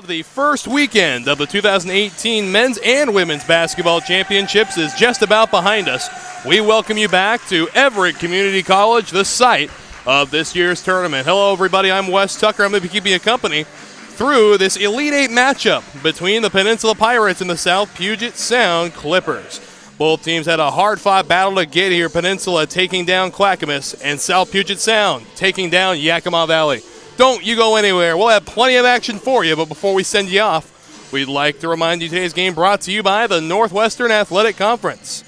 Of the first weekend of the 2018 men's and women's basketball championships is just about behind us. We welcome you back to Everett Community College, the site of this year's tournament. Hello, everybody. I'm Wes Tucker. I'm going to be keeping you company through this Elite Eight matchup between the Peninsula Pirates and the South Puget Sound Clippers. Both teams had a hard-fought battle to get here. Peninsula taking down Clackamas and South Puget Sound taking down Yakima Valley. Don't you go anywhere. We'll have plenty of action for you, but before we send you off, we'd like to remind you today's game brought to you by the Northwestern Athletic Conference.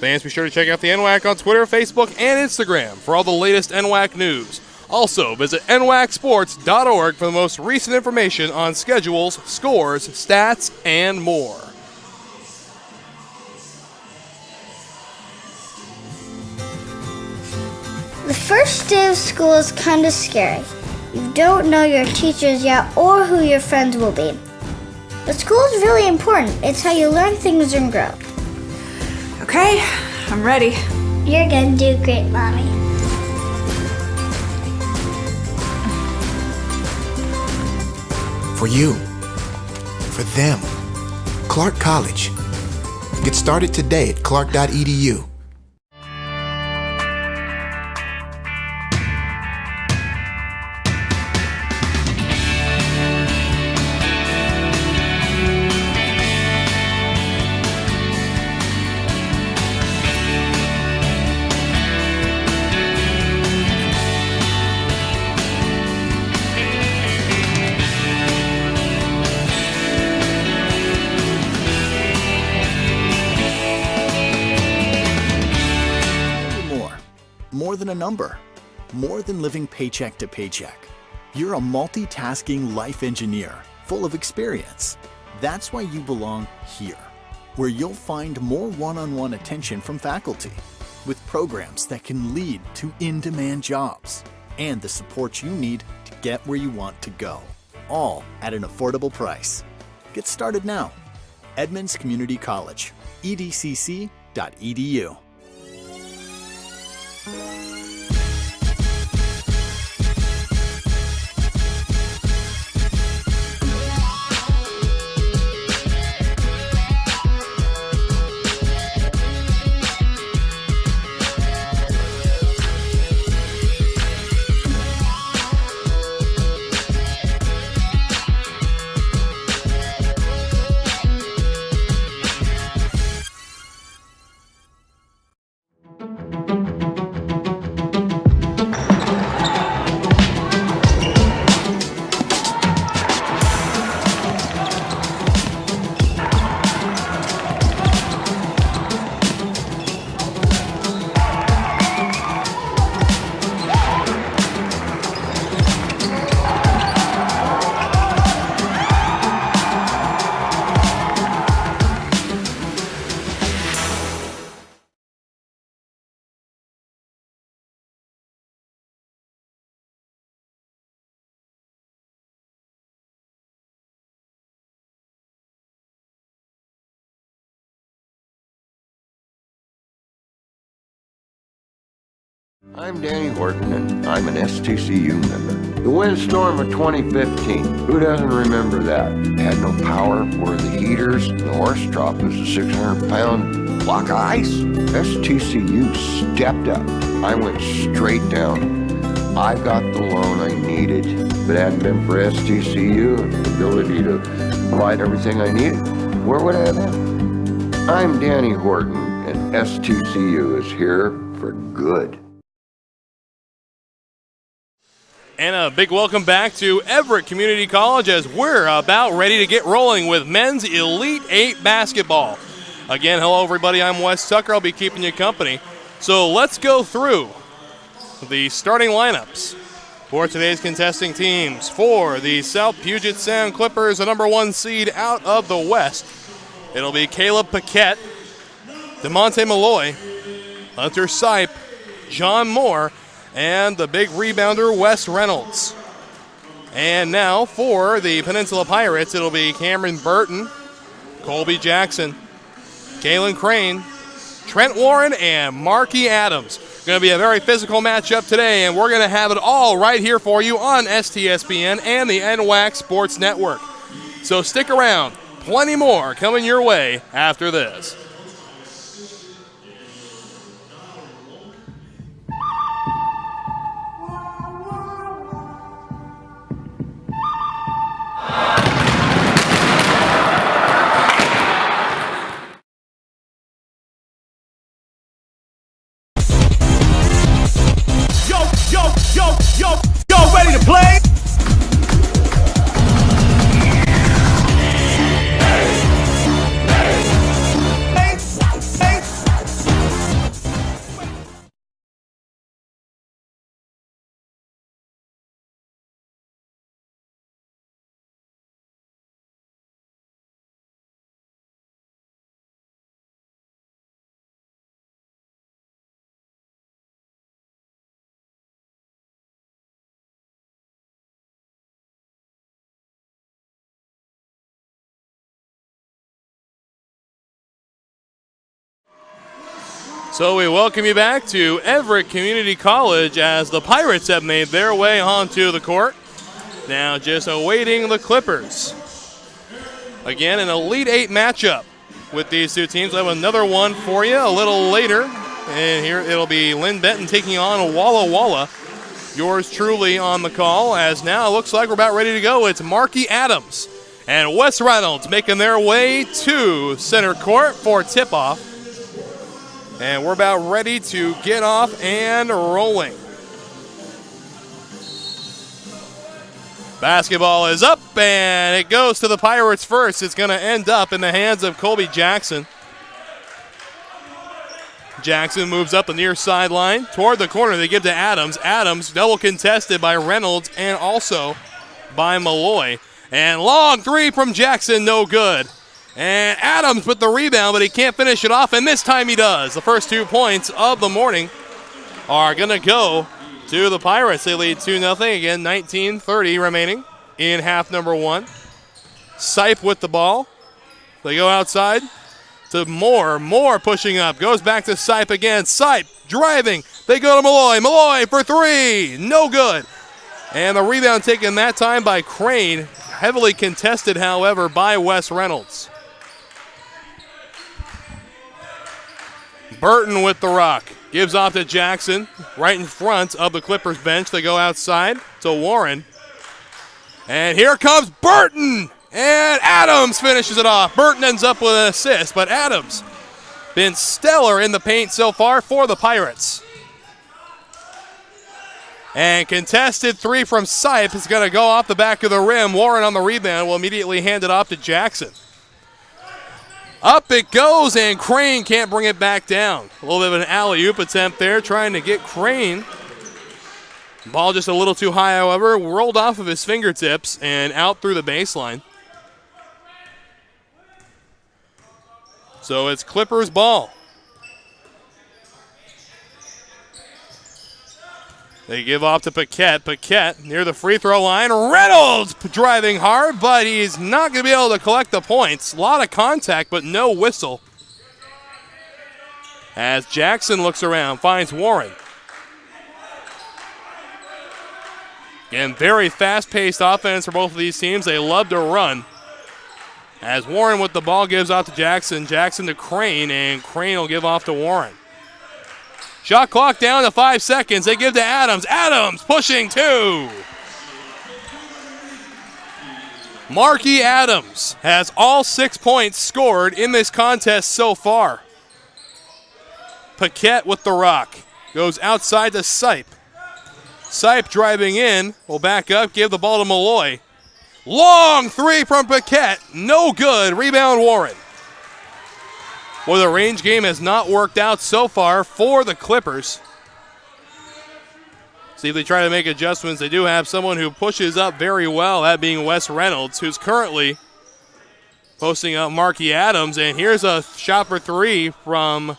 Fans, be sure to check out the NWAC on Twitter, Facebook, and Instagram for all the latest NWAC news. Also, visit nwacsports.org for the most recent information on schedules, scores, stats, and more. The first day of school is kind of scary. You don't know your teachers yet or who your friends will be. But school is really important. It's how you learn things and grow. Okay, I'm ready. You're gonna do great, Mommy. For you. For them. Clark College. Get started today at clark.edu. More than a number, more than living paycheck to paycheck. You're a multitasking life engineer full of experience. That's why you belong here, where you'll find more one-on-one attention from faculty, with programs that can lead to in-demand jobs, and the support you need to get where you want to go, all at an affordable price. Get started now. Edmonds Community College, edcc.edu. I'm Danny Horton, and I'm an STCU member. The windstorm of 2015, who doesn't remember that? Had no power, were the heaters, the horse trough was a 600-pound block of ice. STCU stepped up. I went straight down. I got the loan I needed. If it hadn't been for STCU and the ability to provide everything I needed, where would I have been? I'm Danny Horton, and STCU is here for good. And a big welcome back to Everett Community College as we're about ready to get rolling with men's Elite Eight basketball. Again, hello everybody, I'm Wes Tucker. I'll be keeping you company. So let's go through the starting lineups for today's contesting teams. For the South Puget Sound Clippers, the number 1 seed out of the West, it'll be Caleb Paquette, DeMonte Malloy, Hunter Sipe, John Moore, and the big rebounder, Wes Reynolds. And now for the Peninsula Pirates, it'll be Cameron Burton, Colby Jackson, Galen Crane, Trent Warren, and Marky Adams. Going to be a very physical matchup today, and we're going to have it all right here for you on STSPN and the NWAC Sports Network. So stick around. Plenty more coming your way after this. Yo, ready to play? So we welcome you back to Everett Community College as the Pirates have made their way onto the court. Now just awaiting the Clippers. Again, an Elite Eight matchup with these two teams. I have another one for you a little later. And here it'll be Lynn Benton taking on Walla Walla. Yours truly on the call, as now it looks like we're about ready to go. It's Marky Adams and Wes Reynolds making their way to center court for tip-off. And we're about ready to get off and rolling. Basketball is up, and it goes to the Pirates first. It's going to end up in the hands of Colby Jackson. Jackson moves up the near sideline toward the corner. They give to Adams. Adams double contested by Reynolds and also by Malloy. And long three from Jackson, no good. And Adams with the rebound, but he can't finish it off, and this time he does. The first 2 points of the morning are going to go to the Pirates. They lead 2-0. Again, 19:30 remaining in half number one. Sipe with the ball. They go outside to Moore. Moore pushing up. Goes back to Sipe again. Sipe driving. They go to Malloy. Malloy for three. No good. And the rebound taken that time by Crane. Heavily contested, however, by Wes Reynolds. Burton with the rock. Gives off to Jackson right in front of the Clippers bench. They go outside to Warren. And here comes Burton. And Adams finishes it off. Burton ends up with an assist, but Adams been stellar in the paint so far for the Pirates. And contested three from Sipe is going to go off the back of the rim. Warren on the rebound will immediately hand it off to Jackson. Up it goes, and Crane can't bring it back down. A little bit of an alley-oop attempt there, trying to get Crane. Ball just a little too high, however, rolled off of his fingertips and out through the baseline. So it's Clippers ball. They give off to Paquette. Paquette near the free throw line. Reynolds driving hard, but he's not going to be able to collect the points. A lot of contact, but no whistle. As Jackson looks around, finds Warren. Again, very fast-paced offense for both of these teams. They love to run. As Warren with the ball gives off to Jackson. Jackson to Crane, and Crane will give off to Warren. Shot clock down to 5 seconds. They give to Adams. Adams pushing two. Marky Adams has all 6 points scored in this contest so far. Paquette with the rock. Goes outside to Sipe. Sipe driving in. Will back up, give the ball to Malloy. Long three from Paquette. No good. Rebound Warren. Well, the range game has not worked out so far for the Clippers. See if they try to make adjustments. They do have someone who pushes up very well, that being Wes Reynolds, who's currently posting up Marky Adams. And here's a shot for three from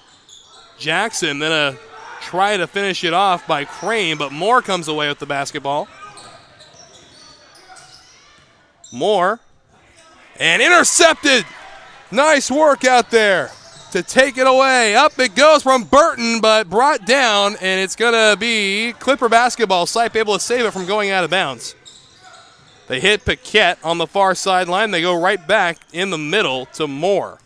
Jackson. Then a try to finish it off by Crane, but Moore comes away with the basketball. Moore. And intercepted. Nice work out there to take it away. Up it goes from Burton, but brought down, and it's going to be Clipper basketball. Sipe able to save it from going out of bounds. They hit Puget on the far sideline. They go right back in the middle to Moore.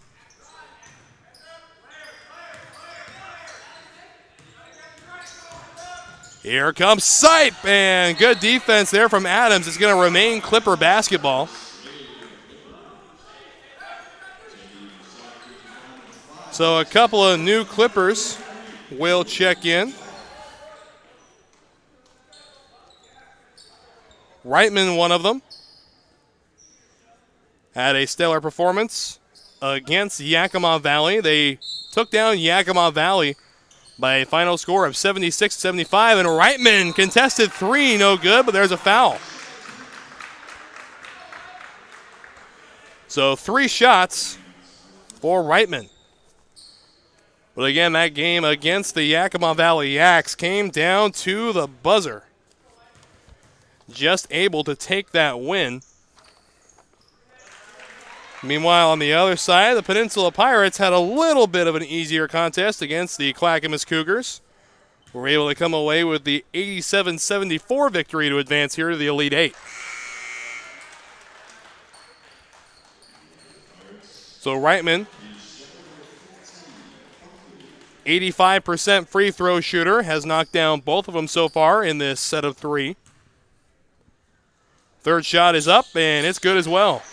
Here comes Sipe, and good defense there from Adams. It's going to remain Clipper basketball. So a couple of new Clippers will check in. Reitman, one of them, had a stellar performance against Yakima Valley. They took down Yakima Valley by a final score of 76-75, and Reitman contested three, no good, but there's a foul. So 3 shots for Reitman. But again, that game against the Yakima Valley Yaks came down to the buzzer. Just able to take that win. Meanwhile, on the other side, the Peninsula Pirates had a little bit of an easier contest against the Clackamas Cougars. Were able to come away with the 87-74 victory to advance here to the Elite Eight. So Reitman, 85% free throw shooter, has knocked down both of them so far in this set of 3. Third shot is up, and it's good as well.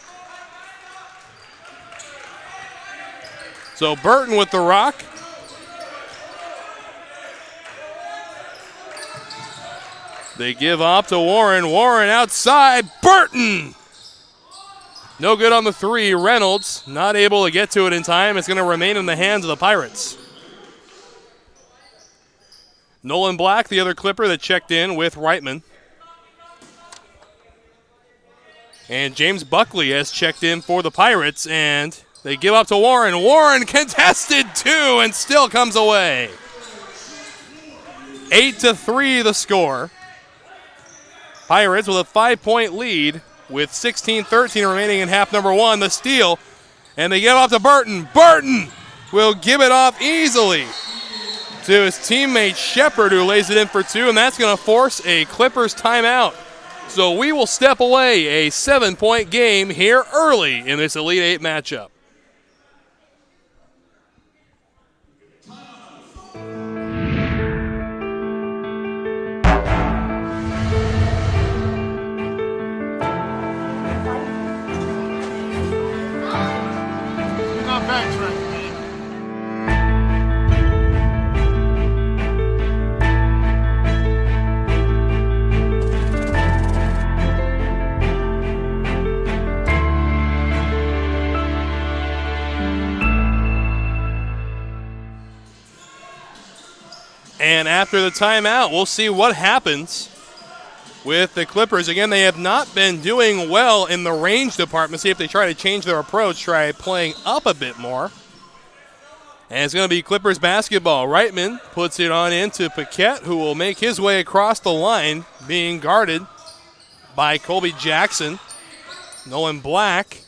So Burton with the rock. They give off to Warren. Warren outside. Burton! No good on the 3. Reynolds not able to get to it in time. It's going to remain in the hands of the Pirates. Nolan Black, the other Clipper that checked in with Reitman. And James Buckley has checked in for the Pirates, and they give up to Warren. Warren contested 2 and still comes away. 8-3 the score. Pirates with a 5-point lead with 16-13 remaining in half number 1. The steal, and they give off to Burton. Burton will give it off easily to his teammate Shepard, who lays it in for 2, and that's going to force a Clippers timeout. So we will step away, a 7-point game here early in this Elite Eight matchup. And after the timeout, we'll see what happens with the Clippers. Again, they have not been doing well in the range department. See if they try to change their approach, try playing up a bit more. And it's going to be Clippers basketball. Reitman puts it on into Puget, who will make his way across the line, being guarded by Colby Jackson, Nolan Black,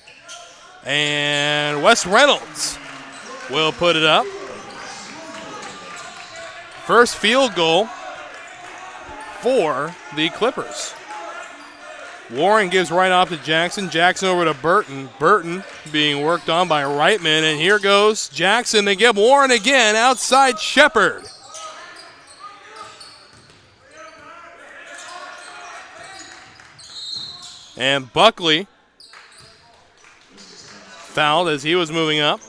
and Wes Reynolds will put it up. First field goal for the Clippers. Warren gives right off to Jackson. Jackson over to Burton. Burton being worked on by Reitman. And here goes Jackson. They give Warren again outside Shepard. And Buckley fouled as he was moving up.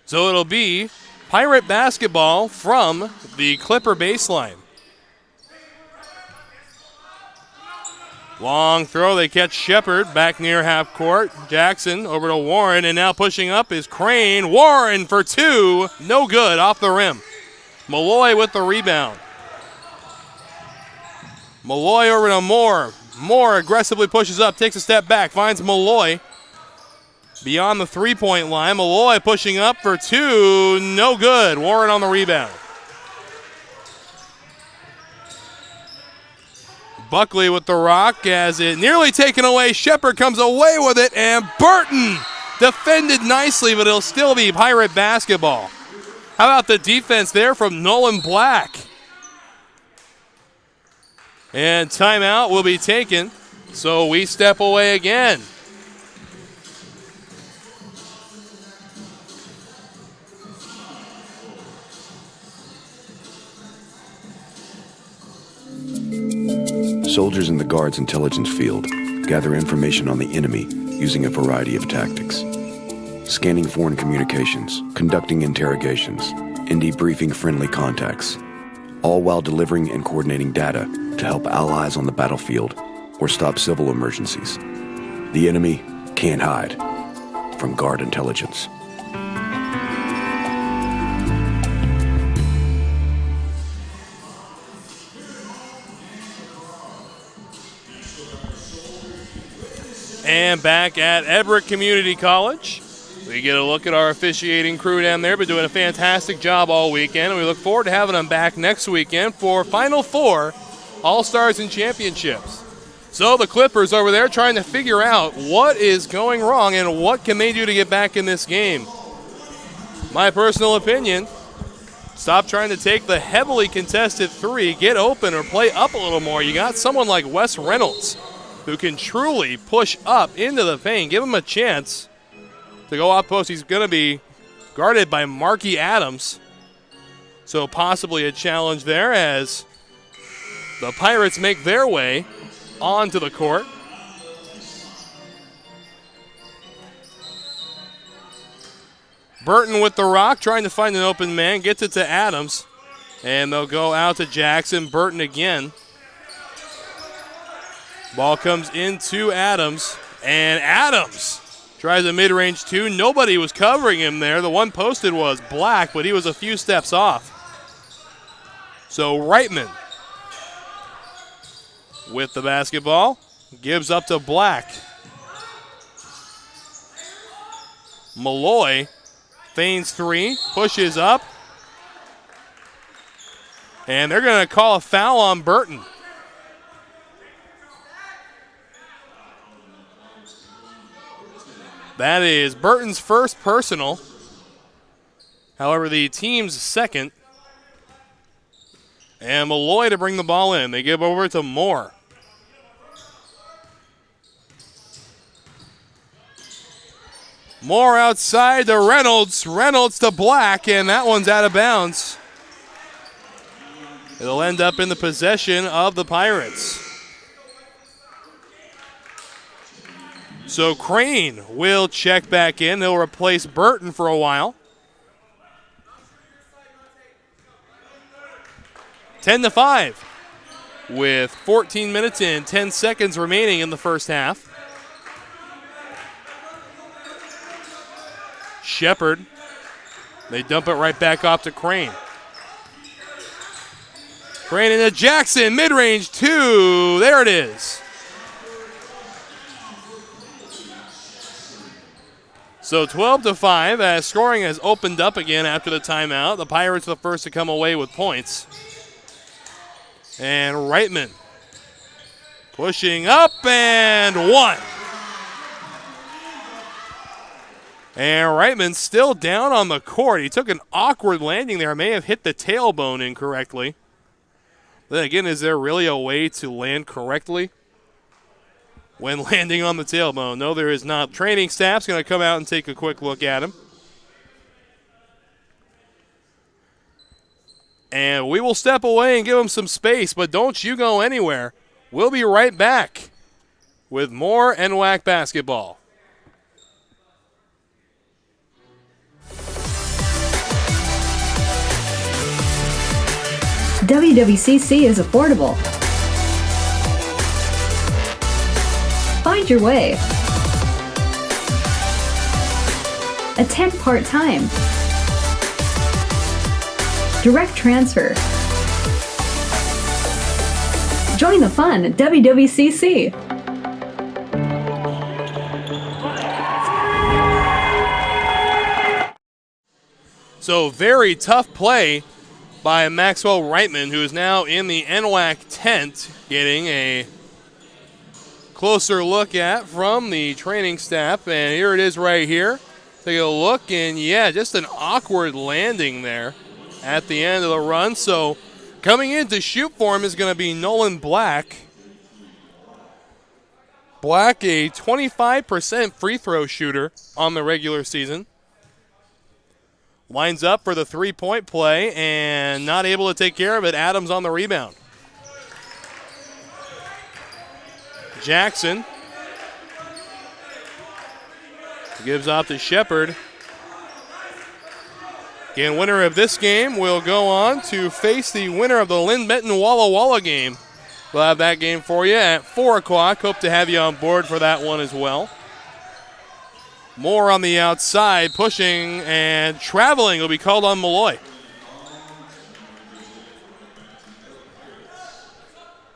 So it'll be Pirate basketball from the Clipper baseline. Long throw, they catch Shepard back near half court. Jackson over to Warren, and now pushing up is Crane. Warren for 2, no good, off the rim. Malloy with the rebound. Malloy over to Moore. Moore aggressively pushes up, takes a step back, finds Malloy. Beyond the 3-point line, Malloy pushing up for 2, no good. Warren on the rebound. Buckley with the rock as it nearly taken away. Shepard comes away with it, and Burton defended nicely, but it'll still be Pirate basketball. How about the defense there from Nolan Black? And timeout will be taken, so we step away again. Soldiers in the Guard's intelligence field gather information on the enemy using a variety of tactics. Scanning foreign communications, conducting interrogations, and debriefing friendly contacts, all while delivering and coordinating data to help allies on the battlefield or stop civil emergencies. The enemy can't hide from Guard intelligence. And back at Everett Community College, we get a look at our officiating crew down there, but doing a fantastic job all weekend. And we look forward to having them back next weekend for Final Four All-Stars and Championships. So the Clippers over there trying to figure out what is going wrong and what can they do to get back in this game. My personal opinion, stop trying to take the heavily contested three, get open or play up a little more. You got someone like Wes Reynolds who can truly push up into the paint. Give him a chance to go off post. He's going to be guarded by Marky Adams. So possibly a challenge there as the Pirates make their way onto the court. Burton with the rock, trying to find an open man, gets it to Adams. And they'll go out to Jackson. Burton again. Ball comes into Adams, and Adams tries a mid-range two. Nobody was covering him there. The one posted was Black, but he was a few steps off. So Reitman with the basketball, gives up to Black. Malloy feigns three, pushes up, and they're going to call a foul on Burton. That is Burton's first personal. However, the team's second. And Malloy to bring the ball in. They give over to Moore. Moore outside to Reynolds. Reynolds to Black, and that one's out of bounds. It'll end up in the possession of the Pirates. So Crane will check back in. He'll replace Burton for a while. 10-5 with 14 minutes and 10 seconds remaining in the first half. Shepard. They dump it right back off to Crane. Crane into Jackson. Mid-range two. There it is. So 12-5 as scoring has opened up again after the timeout. The Pirates are the first to come away with points. And Reitman pushing up and one. And Reitman still down on the court. He took an awkward landing there. May have hit the tailbone incorrectly. Then again, is there really a way to land correctly when landing on the tailbone? No, there is not. Training staff's going to come out and take a quick look at him. And we will step away and give him some space, but don't you go anywhere. We'll be right back with more NWAC basketball. WWCC is affordable. Find your way. Attend part-time. Direct transfer. Join the fun at WWCC. So very tough play by Maxwell Reitman, who is now in the NWAC tent, getting a closer look at from the training staff. And here it is right here. Take a look, and yeah, just an awkward landing there at the end of the run. So coming in to shoot for him is going to be Nolan Black. Black, a 25% free throw shooter on the regular season. Lines up for the three-point play and not able to take care of it. Adams on the rebound. Jackson gives off to Shepard. Again, winner of this game will go on to face the winner of the Lynn Benton Walla Walla game. We'll have that game for you at 4 o'clock. Hope to have you on board for that one as well. Moore on the outside, pushing and traveling will be called on Malloy.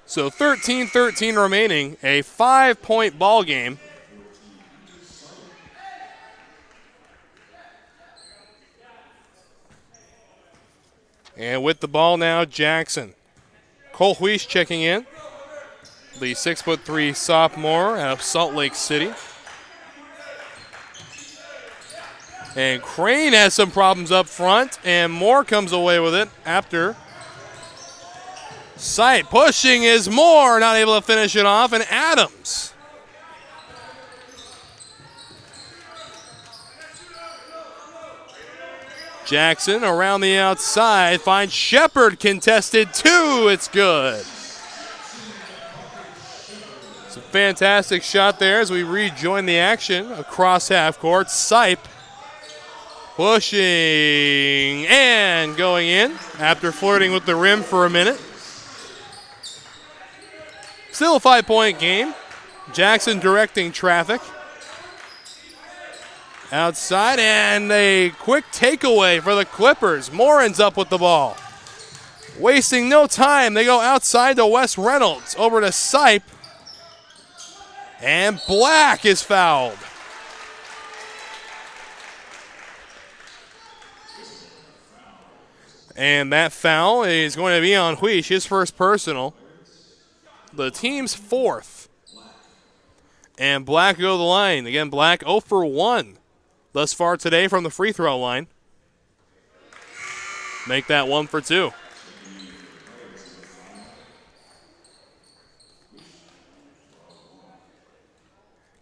So 13-13 remaining, a 5-point ball game. And with the ball now, Jackson. Cole Huish checking in, the 6'3" sophomore out of Salt Lake City. And Crane has some problems up front, and Moore comes away with it after. Sight pushing is Moore, not able to finish it off, and Adams. Jackson around the outside finds Shepard, contested two. It's good. It's a fantastic shot there as we rejoin the action across half court. Sipe pushing and going in after flirting with the rim for a minute. Still a 5-point game. Jackson directing traffic. Outside, and a quick takeaway for the Clippers. Moore ends up with the ball. Wasting no time, they go outside to Wes Reynolds. Over to Sipe. And Black is fouled. And that foul is going to be on Huish, his first personal. The team's fourth. And Black go to the line. Again, Black 0 for 1 thus far today from the free throw line. Make that 1 for 2.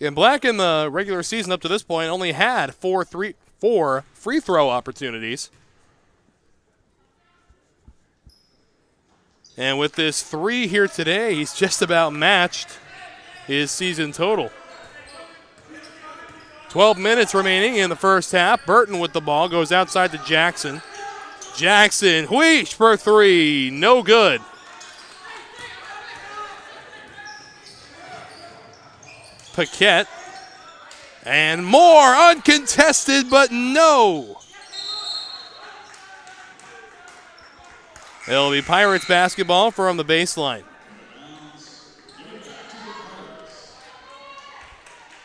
And Black in the regular season up to this point only had four free throw opportunities. And with this 3 here today, he's just about matched his season total. 12 minutes remaining in the first half. Burton with the ball goes outside to Jackson. Jackson, Huish for 3, no good. Paquette. And Moore, uncontested, but no. It'll be Pirates basketball from the baseline.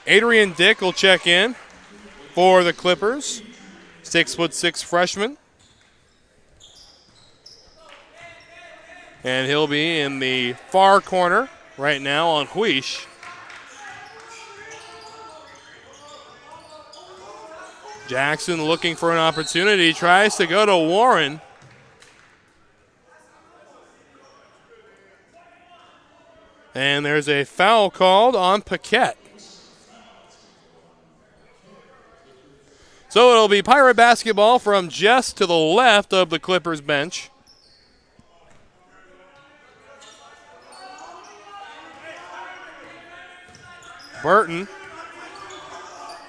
Adrian Dick will check in for the Clippers. 6'6" freshman. And he'll be in the far corner right now on Huish. Jackson looking for an opportunity, tries to go to Warren. And there's a foul called on Paquette. So it'll be Pirate basketball from just to the left of the Clippers bench. Burton.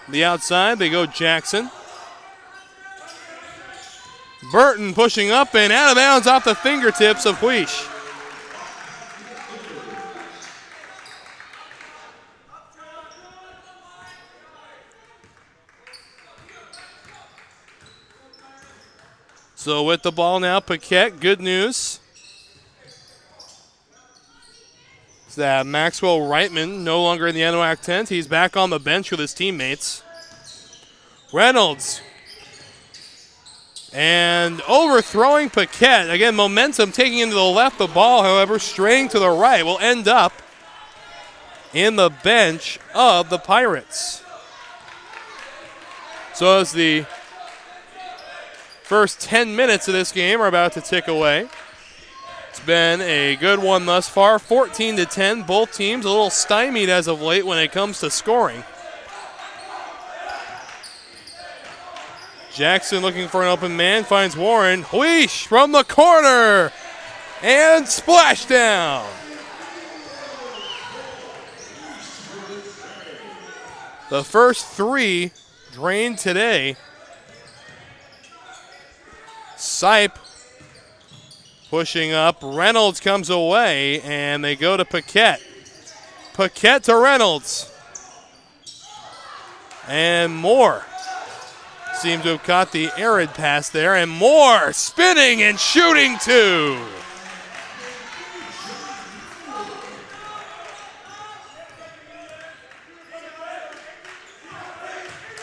The outside, they go Jackson. Burton pushing up and out of bounds off the fingertips of Huish. So with the ball now, Paquette, good news. It's that Maxwell Reitman no longer in the NWAC tent. He's back on the bench with his teammates. Reynolds. And overthrowing Paquette. Again, momentum taking into the left. The ball, however, straying to the right will end up in the bench of the Pirates. So as the first 10 minutes of this game are about to tick away. It's been a good one thus far, 14-10. Both teams a little stymied as of late when it comes to scoring. Jackson looking for an open man, finds Warren. Wheesh from the corner, and splashdown. The first three drained today. Sipe pushing up. Reynolds comes away, and they go to Paquette. Paquette to Reynolds. And Moore seemed to have caught the arid pass there, and Moore spinning and shooting two.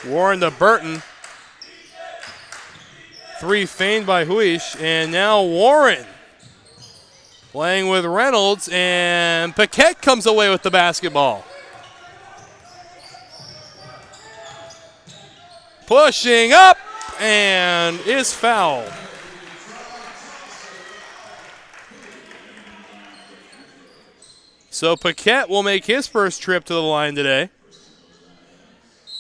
Warren to Burton. Three feigned by Huish, and now Warren playing with Reynolds, and Paquette comes away with the basketball. Pushing up, and is fouled. So Paquette will make his first trip to the line today.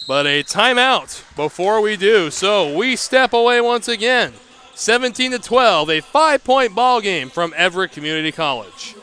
But a timeout before we do. So we step away once again. 17-12, a 5-point ball game from Everett Community College.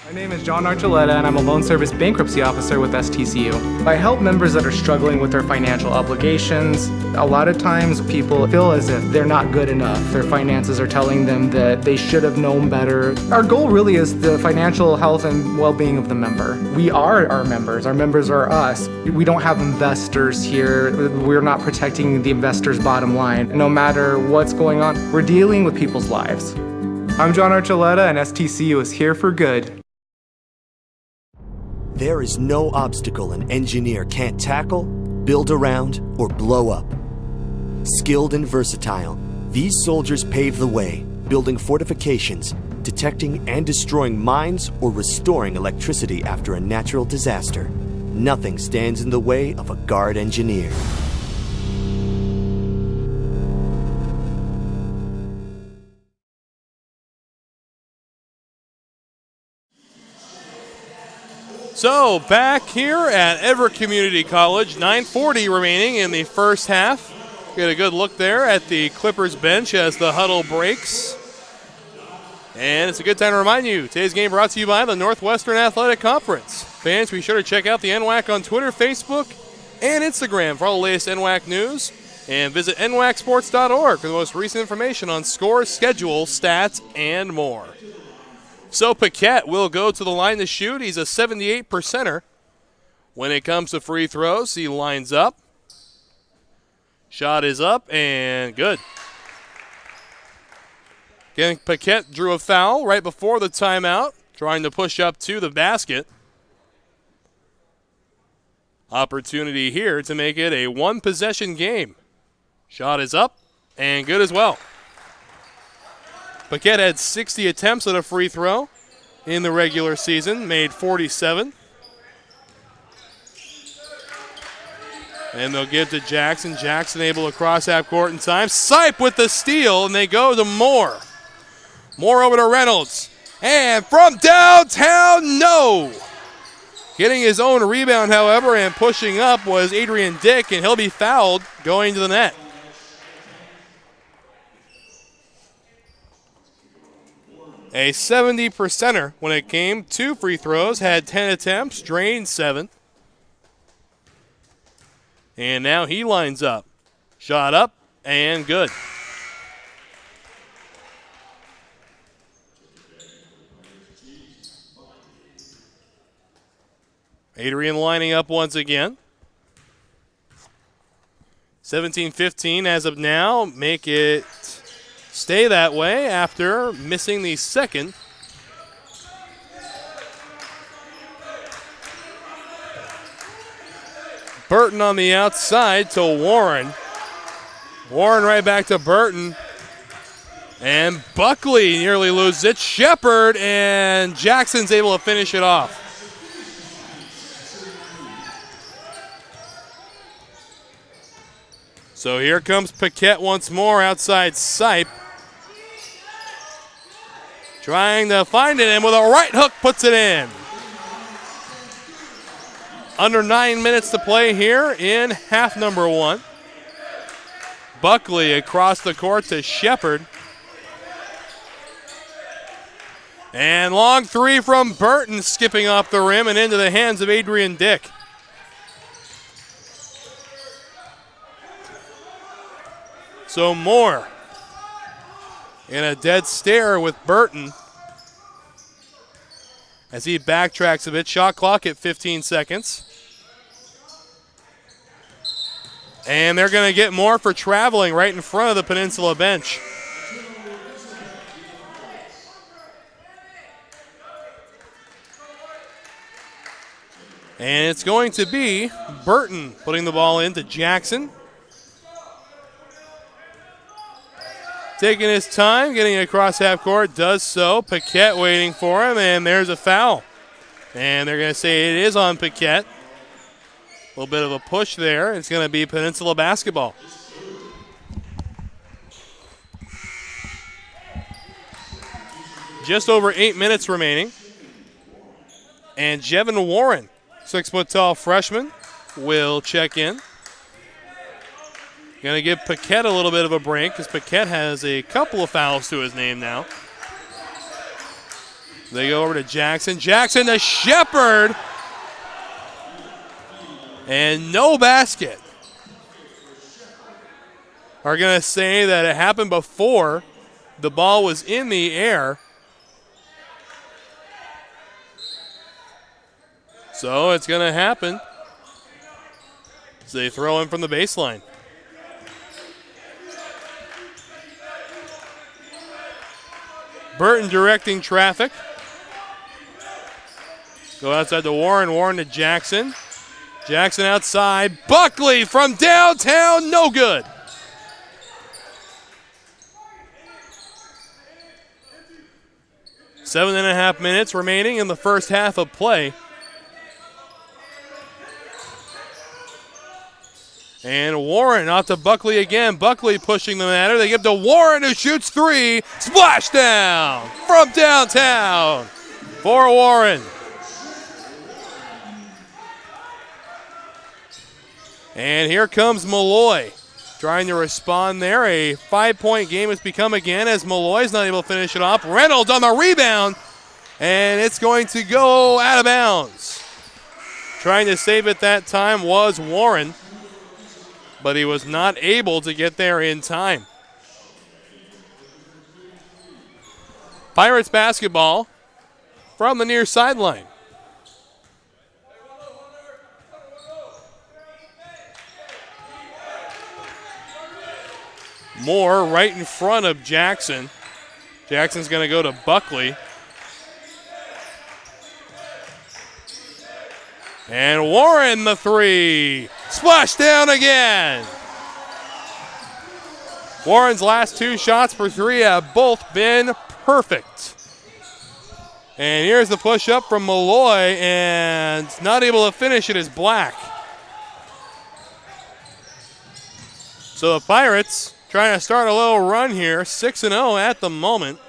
My name is John Archuleta, and I'm a loan service bankruptcy officer with STCU. I help members that are struggling with their financial obligations. A lot of times people feel as if they're not good enough. Their finances are telling them that they should have known better. Our goal really is the financial health and well-being of the member. We are our members. Our members are us. We don't have investors here. We're not protecting the investor's bottom line. No matter what's going on, we're dealing with people's lives. I'm John Archuleta, and STCU is here for good. There is no obstacle an engineer can't tackle, build around, or blow up. Skilled and versatile, these soldiers pave the way, building fortifications, detecting and destroying mines, or restoring electricity after a natural disaster. Nothing stands in the way of a guard engineer. So back here at Everett Community College, 9:40 remaining in the first half. Get a good look there at the Clippers bench as the huddle breaks. And it's a good time to remind you, today's game brought to you by the Northwestern Athletic Conference. Fans, be sure to check out the NWAC on Twitter, Facebook, and Instagram for all the latest NWAC news. And visit nwacsports.org for the most recent information on scores, schedules, stats, and more. So Paquette will go to the line to shoot. He's a 78%er. When it comes to free throws, he lines up. Shot is up and good. Again, Paquette drew a foul right before the timeout, trying to push up to the basket. Opportunity here to make it a one-possession game. Shot is up and good as well. Paquette had 60 attempts at a free throw in the regular season, made 47. And they'll give to Jackson. Jackson able to cross half court in time. Sipe with the steal, and they go to Moore. Moore over to Reynolds. And from downtown, no! Getting his own rebound, however, and pushing up was Adrian Dick, and he'll be fouled going to the net. A 70%er when it came to free throws, had 10 attempts, drained 7. And now he lines up. Shot up and good. Adrian lining up once again. 17-15 as of now. Make it stay that way after missing the second. Burton on the outside to Warren. Warren right back to Burton. And Buckley nearly loses it. Shepard, and Jackson's able to finish it off. So here comes Paquette once more outside Sipe. Trying to find it, and with a right hook puts it in. Under 9 minutes to play here in half number 1. Buckley across the court to Shepard. And long three from Burton, skipping off the rim and into the hands of Adrian Dick. So Moore in a dead stare with Burton as he backtracks a bit. Shot clock at 15 seconds. And they're going to get Moore for traveling right in front of the Peninsula bench. And it's going to be Burton putting the ball into Jackson. Taking his time, getting across half court, does so. Paquette waiting for him, and there's a foul. And they're going to say it is on Paquette. A little bit of a push there. It's going to be Peninsula basketball. Just over 8 minutes remaining. And Jevin Warren, 6-foot-tall freshman, will check in. Going to give Paquette a little bit of a break because Paquette has a couple of fouls to his name now. They go over to Jackson. Jackson to Shepard. And no basket. Are going to say that it happened before the ball was in the air. So it's going to happen. So they throw in from the baseline. Burton directing traffic. Go outside to Warren. Warren to Jackson. Jackson outside. Buckley from downtown. No good. Seven and a half minutes remaining in the first half of play. And Warren off to Buckley again. Buckley pushing the matter. They give to Warren, who shoots three. Splashdown from downtown for Warren. And here comes Malloy trying to respond there. A 5-point game has become again as Malloy's not able to finish it off. Reynolds on the rebound, and it's going to go out of bounds. Trying to save it that time was Warren, but he was not able to get there in time. Pirates basketball from the near sideline. Moore right in front of Jackson. Jackson's going to go to Buckley. And Warren the three. Splash down again. Warren's last two shots for three have both been perfect. And here's the push up from Malloy, and not able to finish it is Black. So the Pirates trying to start a little run here, 6-0 at the moment.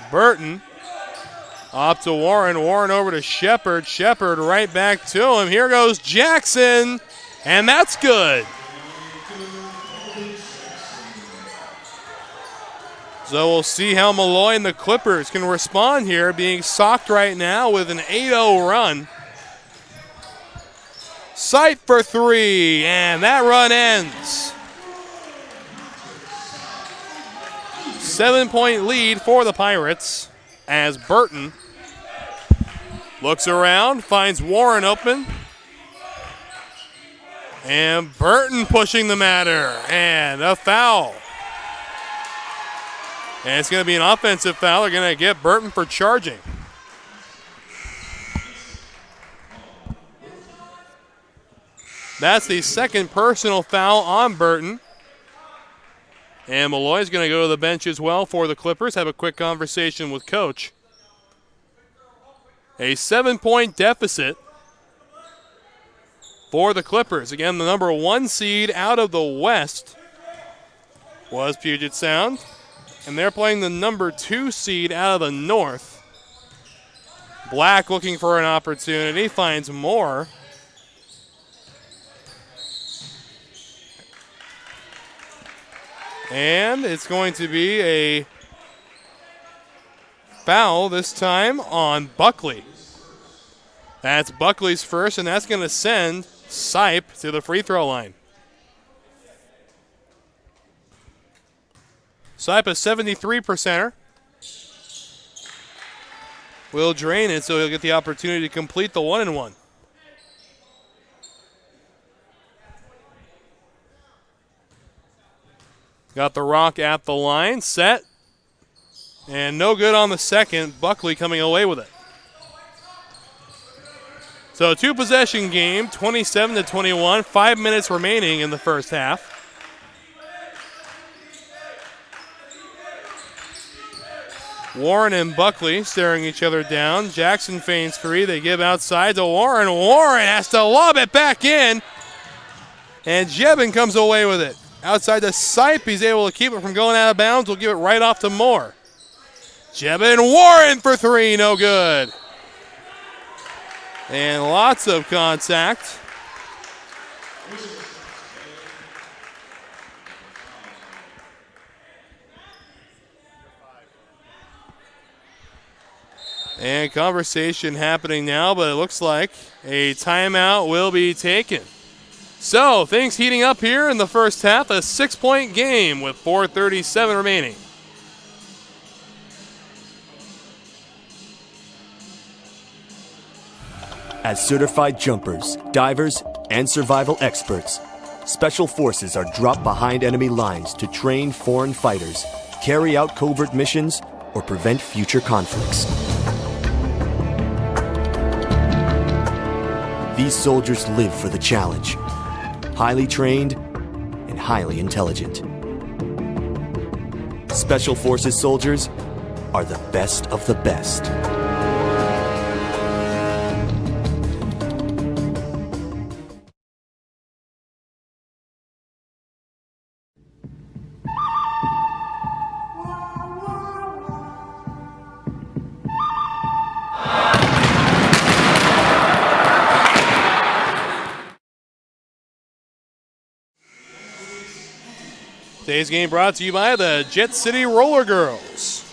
Burton up to Warren. Warren over to Shepard. Shepard right back to him. Here goes Jackson, and that's good. So we'll see how Malloy and the Clippers can respond here, being socked right now with an 8-0 run. Sight for three, and that run ends. 7-point lead for the Pirates as Burton looks around, finds Warren open. And Burton pushing the matter, and a foul. And it's going to be an offensive foul. They're going to get Burton for charging. That's the second personal foul on Burton. And Malloy's going to go to the bench as well for the Clippers. Have a quick conversation with Coach. A 7-point deficit for the Clippers. Again, the number 1 seed out of the West was Puget Sound, and they're playing the number 2 seed out of the North. Black looking for an opportunity, finds Moore. And it's going to be a foul this time on Buckley. That's Buckley's first, and that's going to send Sipe to the free throw line. Sipe a 73%er. Will drain it, so he'll get the opportunity to complete the 1-and-1. Got the rock at the line, set, and no good on the second. Buckley coming away with it. So 2-possession game, 27-21, 5 minutes remaining in the first half. Warren and Buckley staring each other down. Jackson feigns 3. They give outside to Warren. Warren has to lob it back in. And Jebin comes away with it. Outside to Sipe. He's able to keep it from going out of bounds. We'll give it right off to Moore. Jebin, Warren for 3. No good. And lots of contact. And conversation happening now, but it looks like a timeout will be taken. So things heating up here in the first half, a 6-point game with 4:37 remaining. As certified jumpers, divers, and survival experts, Special Forces are dropped behind enemy lines to train foreign fighters, carry out covert missions, or prevent future conflicts. These soldiers live for the challenge, highly trained and highly intelligent. Special Forces soldiers are the best of the best. Today's game brought to you by the Jet City Roller Girls.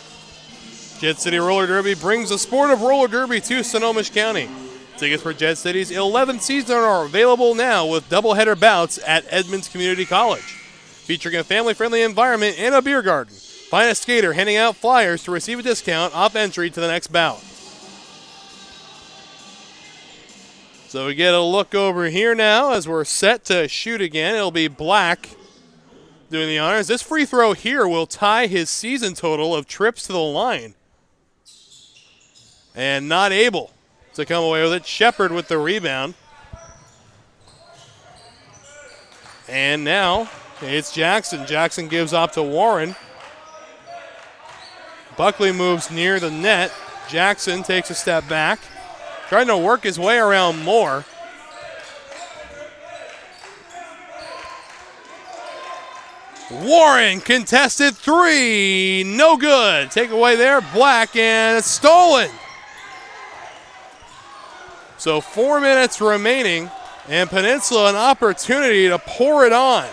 Jet City Roller Derby brings the sport of roller derby to Snohomish County. Tickets for Jet City's 11th season are available now with doubleheader bouts at Edmonds Community College. Featuring a family-friendly environment and a beer garden. Find a skater handing out flyers to receive a discount off entry to the next bout. So we get a look over here now as we're set to shoot again. It'll be Black doing the honors. This free throw here will tie his season total of trips to the line. And not able to come away with it. Shepard with the rebound. And now it's Jackson. Jackson gives off to Warren. Buckley moves near the net. Jackson takes a step back. Trying to work his way around Moore. Warren contested 3. No good. Take away there. Black, and it's stolen. So 4 minutes remaining, and Peninsula an opportunity to pour it on.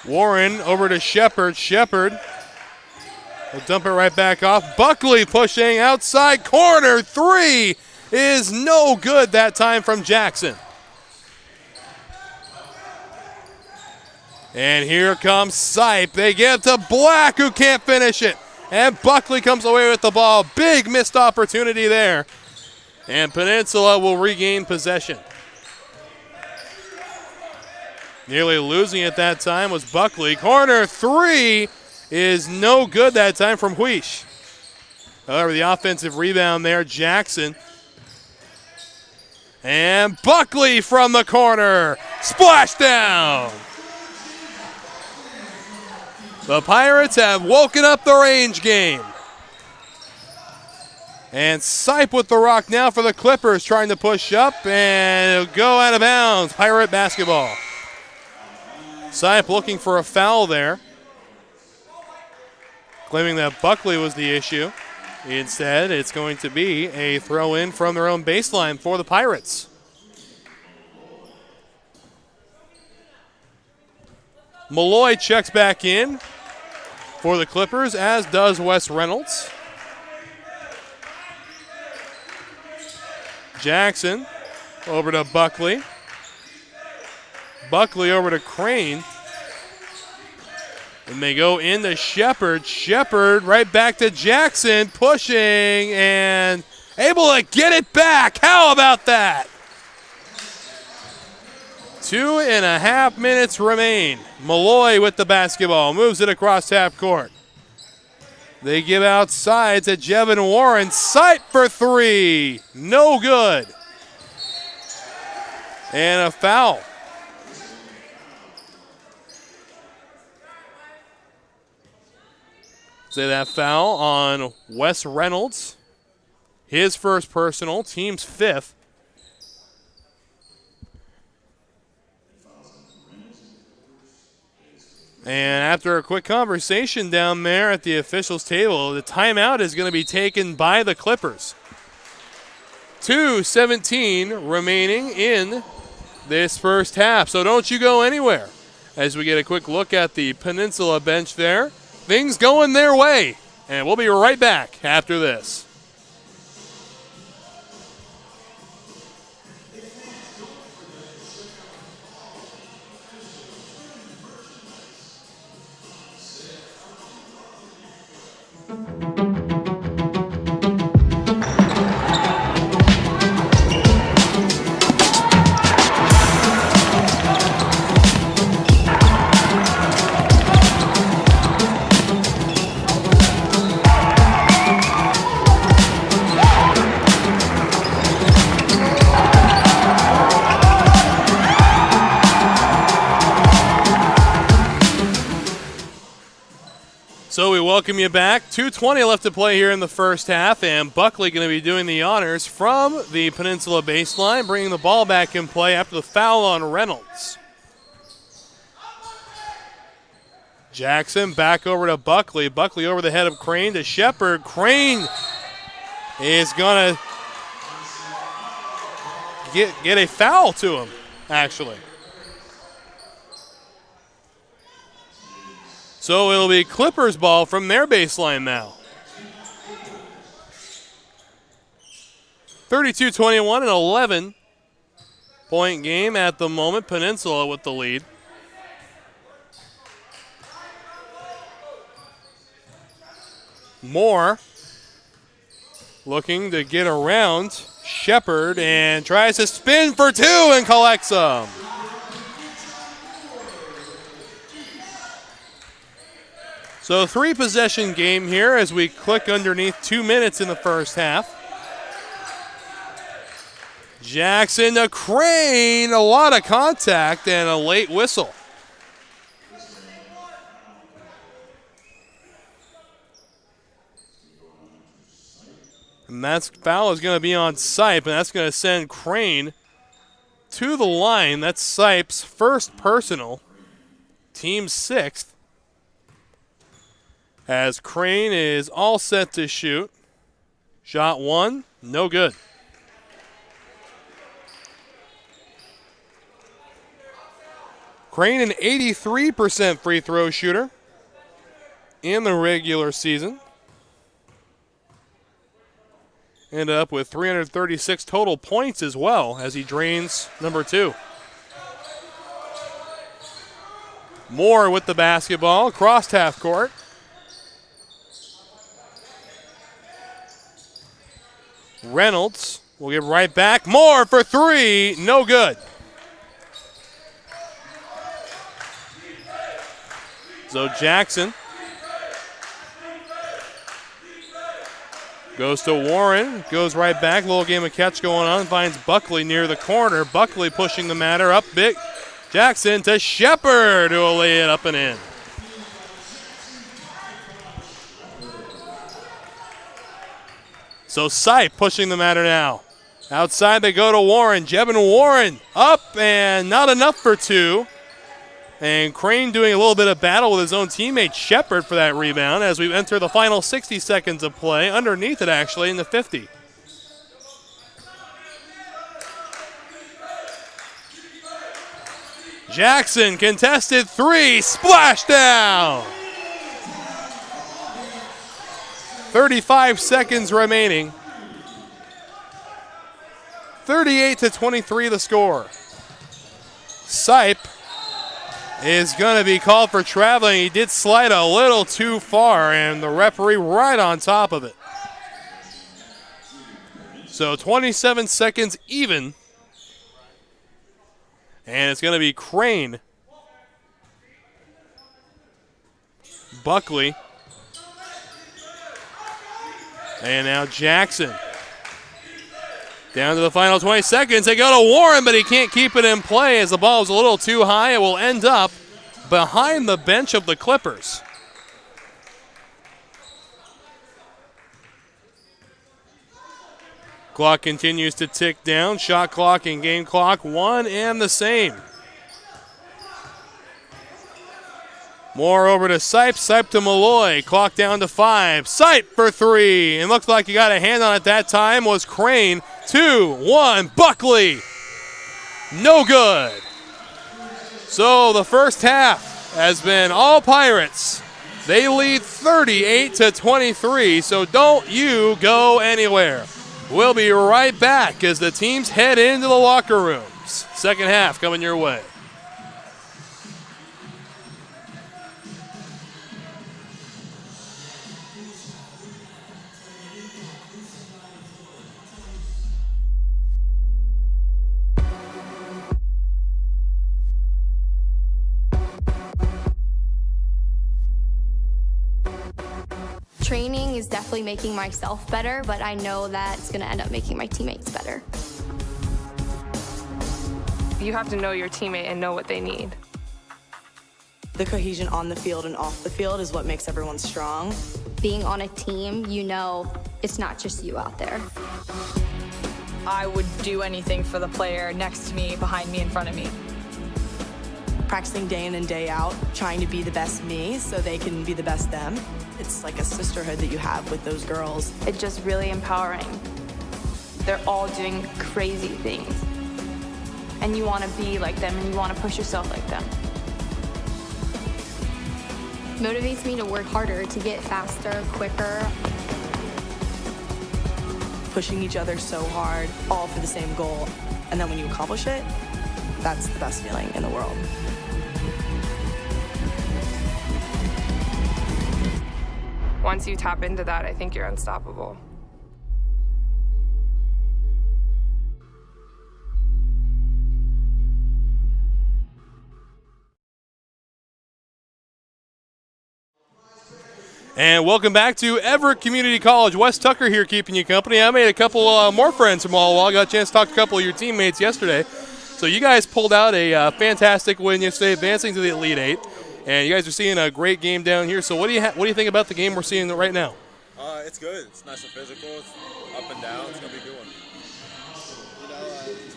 Warren over to Shepard. Shepard will dump it right back off. Buckley pushing outside corner. 3 is no good that time from Jackson. And here comes Sipe. They give to Black, who can't finish it. And Buckley comes away with the ball. Big missed opportunity there. And Peninsula will regain possession. Nearly losing it that time was Buckley. Corner 3 is no good that time from Huish. However, the offensive rebound there, Jackson. And Buckley from the corner. Splashdown. The Pirates have woken up the range game. And Sipe with the rock now for the Clippers, trying to push up and it'll go out of bounds. Pirate basketball. Sipe looking for a foul there, claiming that Buckley was the issue. Instead, it's going to be a throw in from their own baseline for the Pirates. Malloy checks back in for the Clippers, as does Wes Reynolds. Jackson over to Buckley. Buckley over to Crane. And they go into Shepard. Shepard right back to Jackson, pushing and able to get it back. How about that? 2.5 minutes remain. Malloy with the basketball, moves it across half court. They give outside to Jevin Warren. Sight for three. No good. And a foul. Say that foul on Wes Reynolds. His first personal, team's fifth. And after a quick conversation down there at the officials' table, the timeout is going to be taken by the Clippers. 2:17 remaining in this first half. So don't you go anywhere as we get a quick look at the Peninsula bench there. Things going their way. And we'll be right back after this. So we welcome you back. 2:20 left to play here in the first half, and Buckley going to be doing the honors from the Peninsula baseline, bringing the ball back in play after the foul on Reynolds. Jackson back over to Buckley. Buckley over the head of Crane to Shepard. Crane is going to get a foul to him, actually. So it'll be Clippers ball from their baseline now. 32-21, an 11-point game at the moment. Peninsula with the lead. Moore looking to get around Shepard and tries to spin for two and collects them. So 3-possession game here as we click underneath 2 minutes in the first half. Jackson to Crane, a lot of contact and a late whistle. And that foul is going to be on Sipe, and that's going to send Crane to the line. That's Sipe's first personal, team's sixth. As Crane is all set to shoot. Shot one, no good. Crane, an 83% free throw shooter in the regular season. Ended up with 336 total points as well as he drains number two. Moore with the basketball, across half court. Reynolds will give right back. Moore for three, no good. So Jackson goes to Warren, goes right back. Little game of catch going on, finds Buckley near the corner. Buckley pushing the matter up big. Jackson to Shepard, who will lay it up and in. So Sipe pushing the matter now. Outside they go to Warren. Jebin Warren up and not enough for two. And Crane doing a little bit of battle with his own teammate Shepard for that rebound as we enter the final 60 seconds of play. Underneath it actually in the 50. Jackson contested three, splashdown. 35 seconds remaining. 38-23 the score. Sipe is going to be called for traveling. He did slide a little too far, and the referee right on top of it. So 27 seconds even. And it's going to be Crane. Buckley. And now Jackson. Down to the final 20 seconds. They go to Warren, but he can't keep it in play as the ball is a little too high. It will end up behind the bench of the Clippers. Clock continues to tick down. Shot clock and game clock, one and the same. More over to Sipe. Sipe to Malloy. Clock down to 5. Sipe for three. And looked like he got a hand on it that time. Was Crane. 2-1. Buckley. No good. So the first half has been all Pirates. They lead 38-23. So don't you go anywhere. We'll be right back as the teams head into the locker rooms. Second half coming your way. Training is definitely making myself better, but I know that it's going to end up making my teammates better. You have to know your teammate and know what they need. The cohesion on the field and off the field is what makes everyone strong. Being on a team, you know it's not just you out there. I would do anything for the player next to me, behind me, in front of me. Practicing day in and day out, trying to be the best me so they can be the best them. It's like a sisterhood that you have with those girls. It's just really empowering. They're all doing crazy things. And you want to be like them and you want to push yourself like them. Motivates me to work harder, to get faster, quicker. Pushing each other so hard, all for the same goal. And then when you accomplish it, that's the best feeling in the world. Once you tap into that, I think you're unstoppable. And welcome back to Everett Community College. Wes Tucker here keeping you company. I made a couple more friends from Walla. Got a chance to talk to a couple of your teammates yesterday. So you guys pulled out a fantastic win yesterday, advancing to the Elite Eight. And you guys are seeing a great game down here. So what do you think about the game we're seeing right now? It's good. It's nice and physical. It's up and down. It's going to be a good one.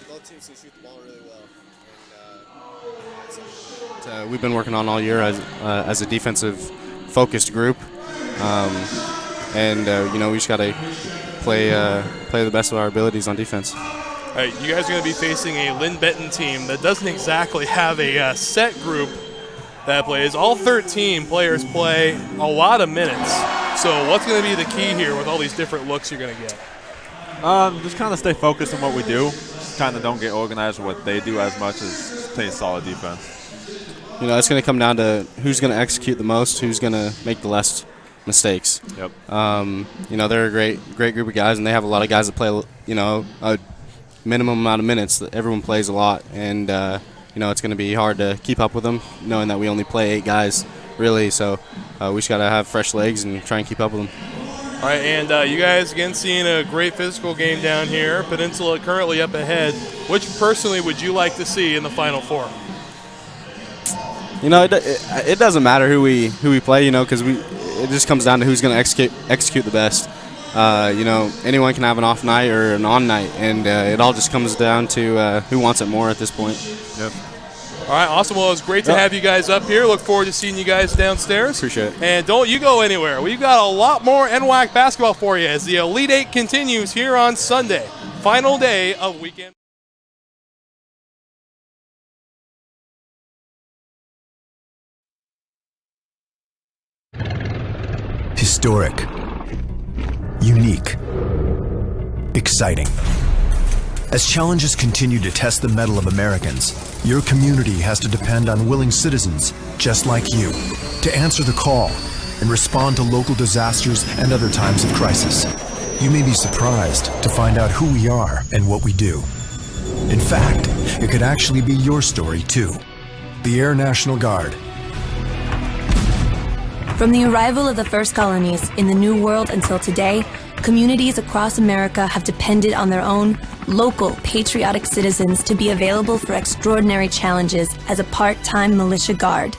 Both teams can shoot the ball really well. We've been working on all year as a defensive focused group. We just got to play the best of our abilities on defense. All right, you guys are going to be facing a Lynn Benton team that doesn't exactly have a set group that plays. All 13 players play a lot of minutes. So what's going to be the key here with all these different looks you're going to get? Just kind of stay focused on what we do. Just kind of don't get organized with what they do as much as playing solid defense. It's going to come down to who's going to execute the most, who's going to make the less mistakes. Yep. They're a great group of guys, and they have a lot of guys that play, a minimum amount of minutes. Everyone plays a lot, and it's going to be hard to keep up with them, knowing that we only play 8 guys, really. So we just got to have fresh legs and try and keep up with them. All right, and you guys, again, seeing a great physical game down here. Peninsula currently up ahead. Which personally would you like to see in the Final Four? It doesn't matter who we play, because it just comes down to who's going to execute the best. anyone can have an off night or an on night, and it all just comes down to who wants it more at this point. Yep. All right, awesome. Well, it's great to have you guys up here. Look forward to seeing you guys downstairs. Appreciate it. And don't you go anywhere. We've got a lot more NWAC basketball for you as the Elite Eight continues here on Sunday, final day of weekend. Historic, unique, exciting. As challenges continue to test the mettle of Americans, your community has to depend on willing citizens just like you to answer the call and respond to local disasters and other times of crisis. You may be surprised to find out who we are and what we do. In fact, it could actually be your story too. The Air National Guard. From the arrival of the first colonies in the New World until today, communities across America have depended on their own local patriotic citizens to be available for extraordinary challenges as a part-time militia guard.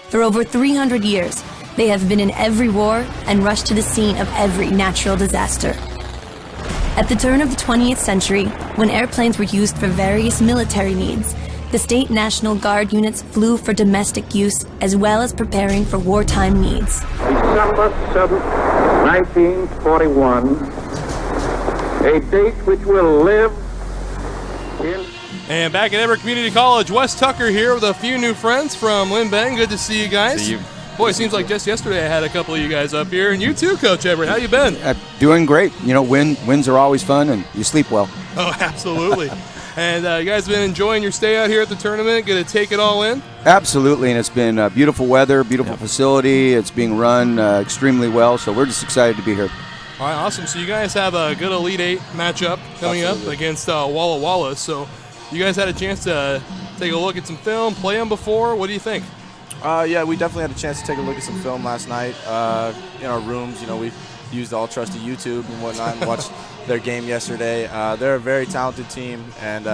For over 300 years, they have been in every war and rushed to the scene of every natural disaster. At the turn of the 20th century, when airplanes were used for various military needs, the state National Guard units flew for domestic use as well as preparing for wartime needs. December 7th, 1941, a date which will live in... And back at Everett Community College, Wes Tucker here with a few new friends from Lynn Bend. Good to see you guys. See you. Boy, it seems like just yesterday I had a couple of you guys up here, and you too, Coach Everett. How you been? Doing great. Wins are always fun, and you sleep well. Oh, absolutely. And you guys been enjoying your stay out here at the tournament? Going to take it all in? Absolutely, and it's been beautiful weather, beautiful facility. It's being run extremely well, so we're just excited to be here. All right, awesome. So you guys have a good Elite Eight matchup coming up against Walla Walla. So you guys had a chance to take a look at some film, play them before. What do you think? Yeah, we definitely had a chance to take a look at some film last night in our rooms. We used all trusty YouTube and whatnot and watched their game yesterday. They're a very talented team, and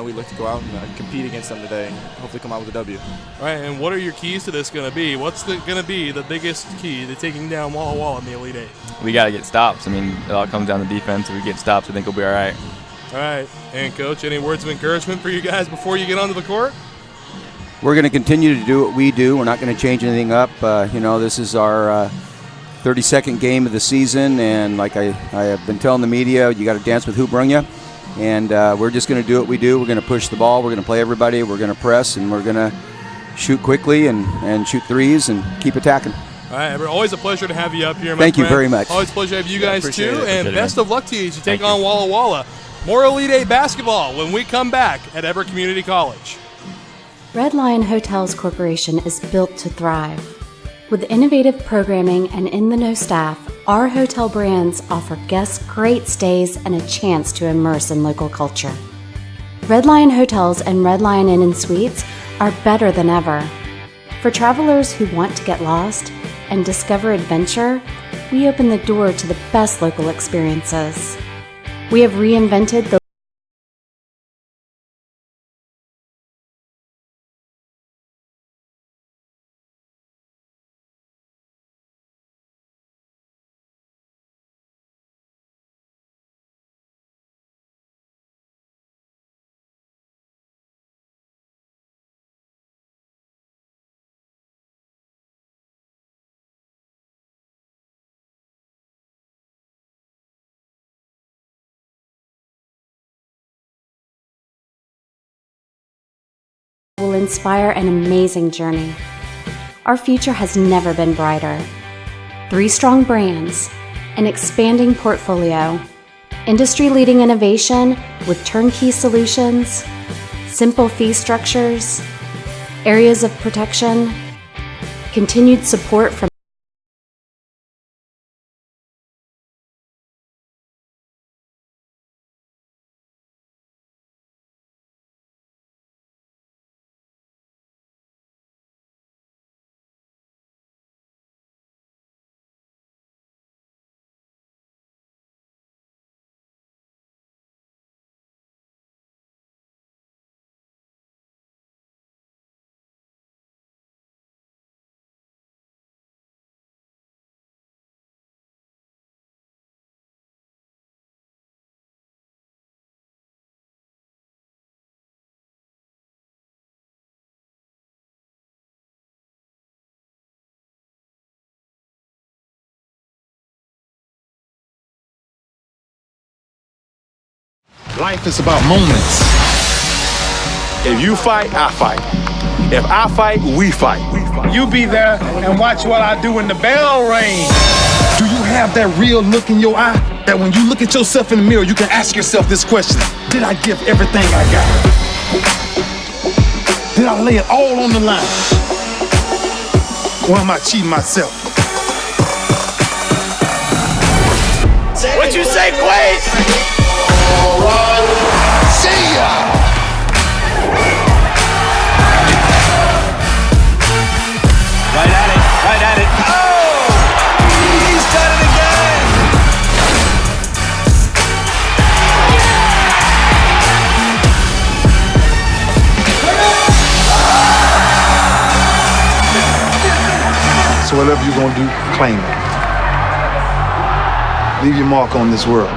we look to go out and compete against them today and hopefully come out with a W. All right, and what are your keys to this going to be? What's going to be the biggest key to taking down Walla Walla in the Elite Eight? We got to get stops. I mean, it all comes down to defense. If we get stops, I think we'll be all right. All right, and Coach, any words of encouragement for you guys before you get onto the court? We're going to continue to do what we do. We're not going to change anything up. This is our 32nd game of the season, and like I have been telling the media, you got to dance with who brung you. And we're just going to do what we do. We're going to push the ball. We're going to play everybody. We're going to press, and we're going to shoot quickly and shoot threes and keep attacking. All right, Everett, always a pleasure to have you up here, my Thank you friend. very much. Always a pleasure to have you guys, too. Appreciate And it, best man. of luck to you as you take on Walla Walla. More Elite Eight basketball when we come back at Everett Community College. Red Lion Hotels Corporation is built to thrive. With innovative programming and in-the-know staff, our hotel brands offer guests great stays and a chance to immerse in local culture. Red Lion Hotels and Red Lion Inn & Suites are better than ever. For travelers who want to get lost and discover adventure, we open the door to the best local experiences. We have reinvented the will inspire an amazing journey. Our future has never been brighter. 3 strong brands, an expanding portfolio, industry-leading innovation with turnkey solutions, simple fee structures, areas of protection, continued support from Life is about moments. If you fight, I fight. If I fight, we fight. You be there and watch what I do when the bell rings. Do you have that real look in your eye? That when you look at yourself in the mirror, you can ask yourself this question: did I give everything I got? Did I lay it all on the line? Or am I cheating myself? What you say, Quaid? All right. See ya! Right at it. Oh! He's done it again! So whatever you're gonna do, claim it. Leave your mark on this world.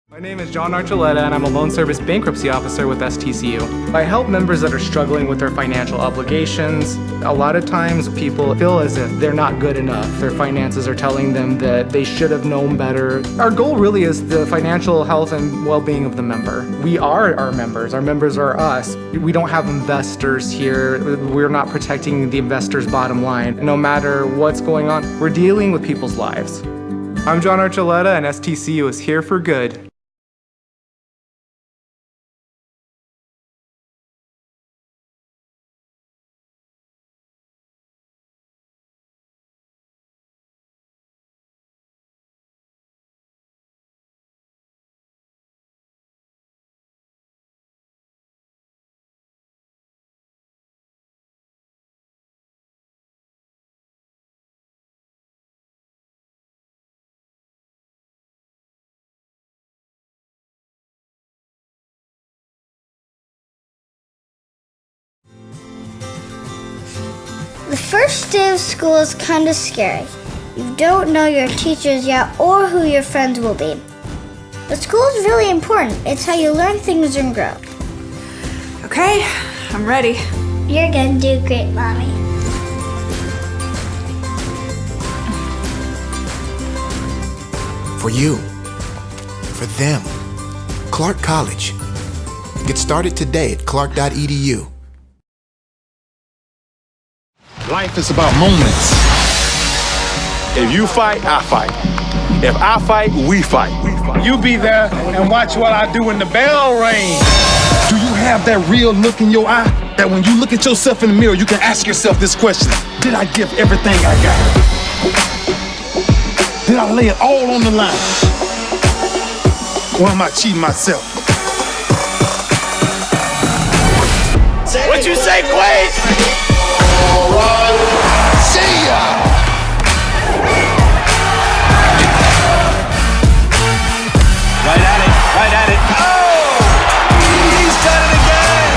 My name is John Archuleta, and I'm a loan service bankruptcy officer with STCU. I help members that are struggling with their financial obligations. A lot of times people feel as if they're not good enough. Their finances are telling them that they should have known better. Our goal really is the financial health and well-being of the member. We are our members. Our members are us. We don't have investors here. We're not protecting the investor's bottom line. No matter what's going on, we're dealing with people's lives. I'm John Archuleta, and STCU is here for good. The first day of school is kind of scary. You don't know your teachers yet or who your friends will be. But school is really important. It's how you learn things and grow. Okay, I'm ready. You're gonna do great, Mommy. For you. For them. Clark College. Get started today at clark.edu. Life is about moments. If you fight, I fight. If I fight, we fight. You be there and watch what I do when the bell rings. Do you have that real look in your eye? That when you look at yourself in the mirror, you can ask yourself this question: did I give everything I got? Did I lay it all on the line? Or am I cheating myself? What you say, Quaid? All right. See ya! Right at it. Oh! He's done it again!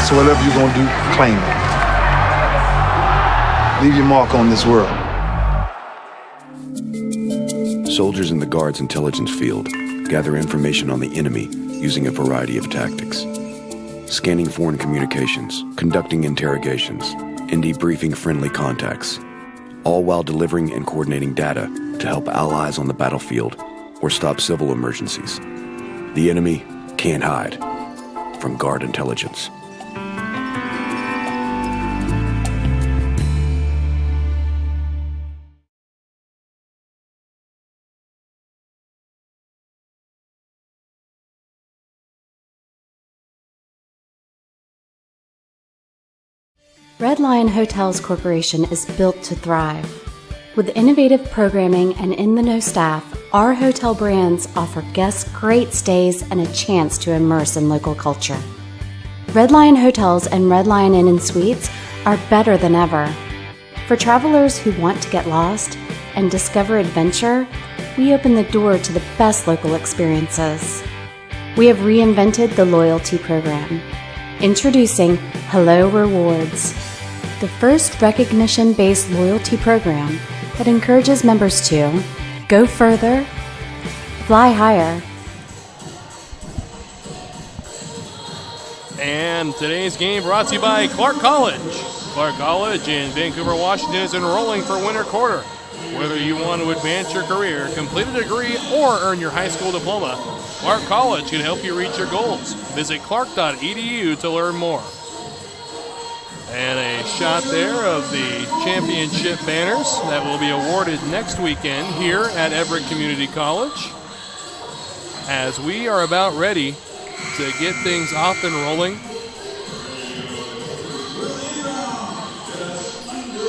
So whatever you're gonna do, claim it. Leave your mark on this world. Soldiers in the Guard's intelligence field gather information on the enemy using a variety of tactics. Scanning foreign communications, conducting interrogations, and debriefing friendly contacts, all while delivering and coordinating data to help allies on the battlefield or stop civil emergencies. The enemy can't hide from Guard intelligence. Red Lion Hotels Corporation is built to thrive. With innovative programming and in-the-know staff, our hotel brands offer guests great stays and a chance to immerse in local culture. Red Lion Hotels and Red Lion Inn & Suites are better than ever. For travelers who want to get lost and discover adventure, we open the door to the best local experiences. We have reinvented the loyalty program. Introducing Hello Rewards, the first recognition-based loyalty program that encourages members to go further, fly higher. And today's game brought to you by Clark College. Clark College in Vancouver, Washington is enrolling for winter quarter. Whether you want to advance your career, complete a degree, or earn your high school diploma, Clark College can help you reach your goals. Visit clark.edu to learn more. And a shot there of the championship banners that will be awarded next weekend here at Everett Community College. As we are about ready to get things off and rolling,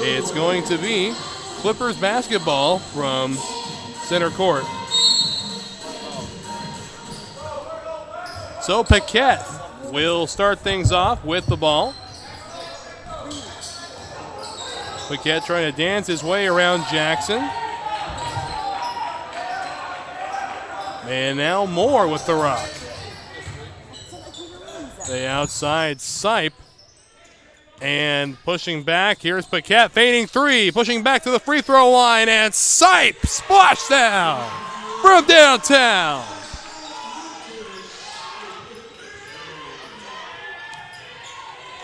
it's going to be Clippers basketball from center court. So Paquette will start things off with the ball. Paquette trying to dance his way around Jackson. And now Moore with the rock. The outside Sipe. And pushing back, here's Paquette fading three, pushing back to the free throw line, and Sipe splashdown from downtown.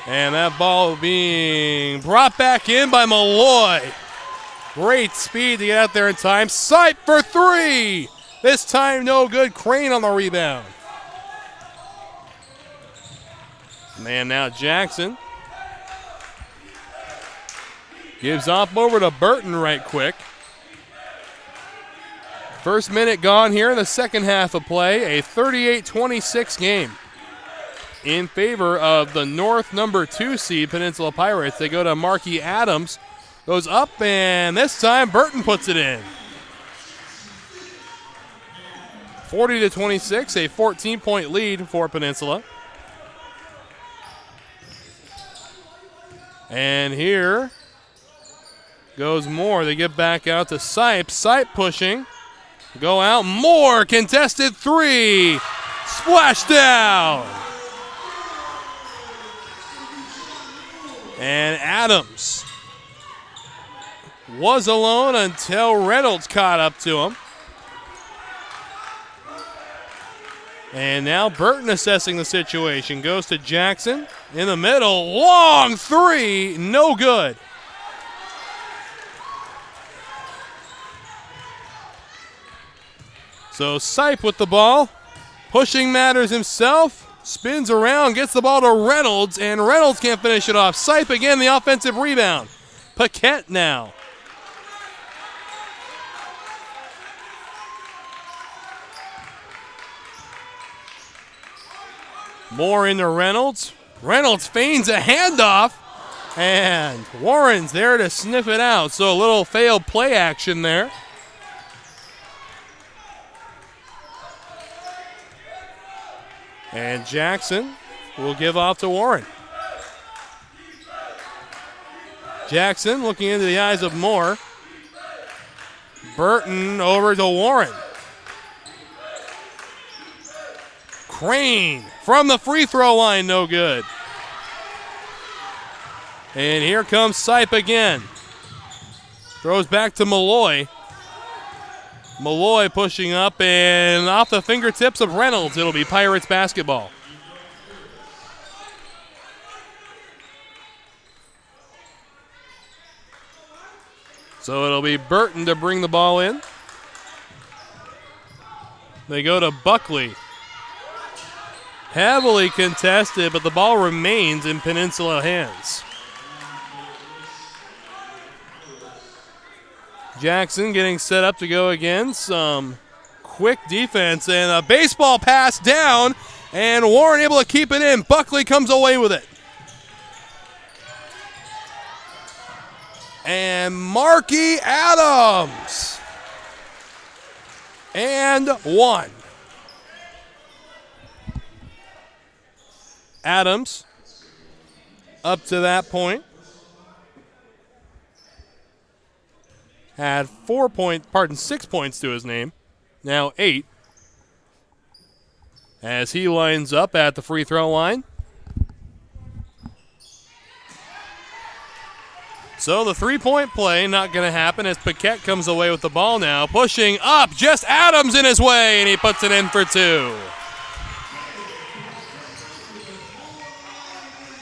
And that ball being brought back in by Malloy. Great speed to get out there in time. Sipe for three. This time no good. Crane on the rebound. Man, now Jackson gives off over to Burton right quick. First minute gone here in the second half of play. A 38-26 game in favor of the North number 2 seed Peninsula Pirates. They go to Markey Adams. Goes up, and this time Burton puts it in. 40-26, a 14-point lead for Peninsula. And here goes Moore. They get back out to Sipe. Sipe pushing. Go out. Moore contested three. Splashdown. And Adams was alone until Reynolds caught up to him. And now Burton assessing the situation. Goes to Jackson in the middle. Long three. No good. So Sipe with the ball. Pushing matters himself. Spins around, gets the ball to Reynolds, and Reynolds can't finish it off. Sipe again, the offensive rebound. Paquette now. Moore into Reynolds. Reynolds feigns a handoff, and Warren's there to sniff it out. So a little failed play action there. And Jackson will give off to Warren. Jackson looking into the eyes of Moore. Burton over to Warren. Crane from the free throw line, no good. And here comes Sipe again. Throws back to Malloy. Malloy pushing up, and off the fingertips of Reynolds, it'll be Pirates basketball. So it'll be Burton to bring the ball in. They go to Buckley. Heavily contested, but the ball remains in Peninsula hands. Jackson getting set up to go again. Some quick defense and a baseball pass down, and Warren able to keep it in. Buckley comes away with it. And Marky Adams. And one. Adams up to that point had 6 points to his name, now 8, as he lines up at the free throw line. So the three-point play not going to happen as Paquette comes away with the ball now, pushing up, just Adams in his way, and he puts it in for 2.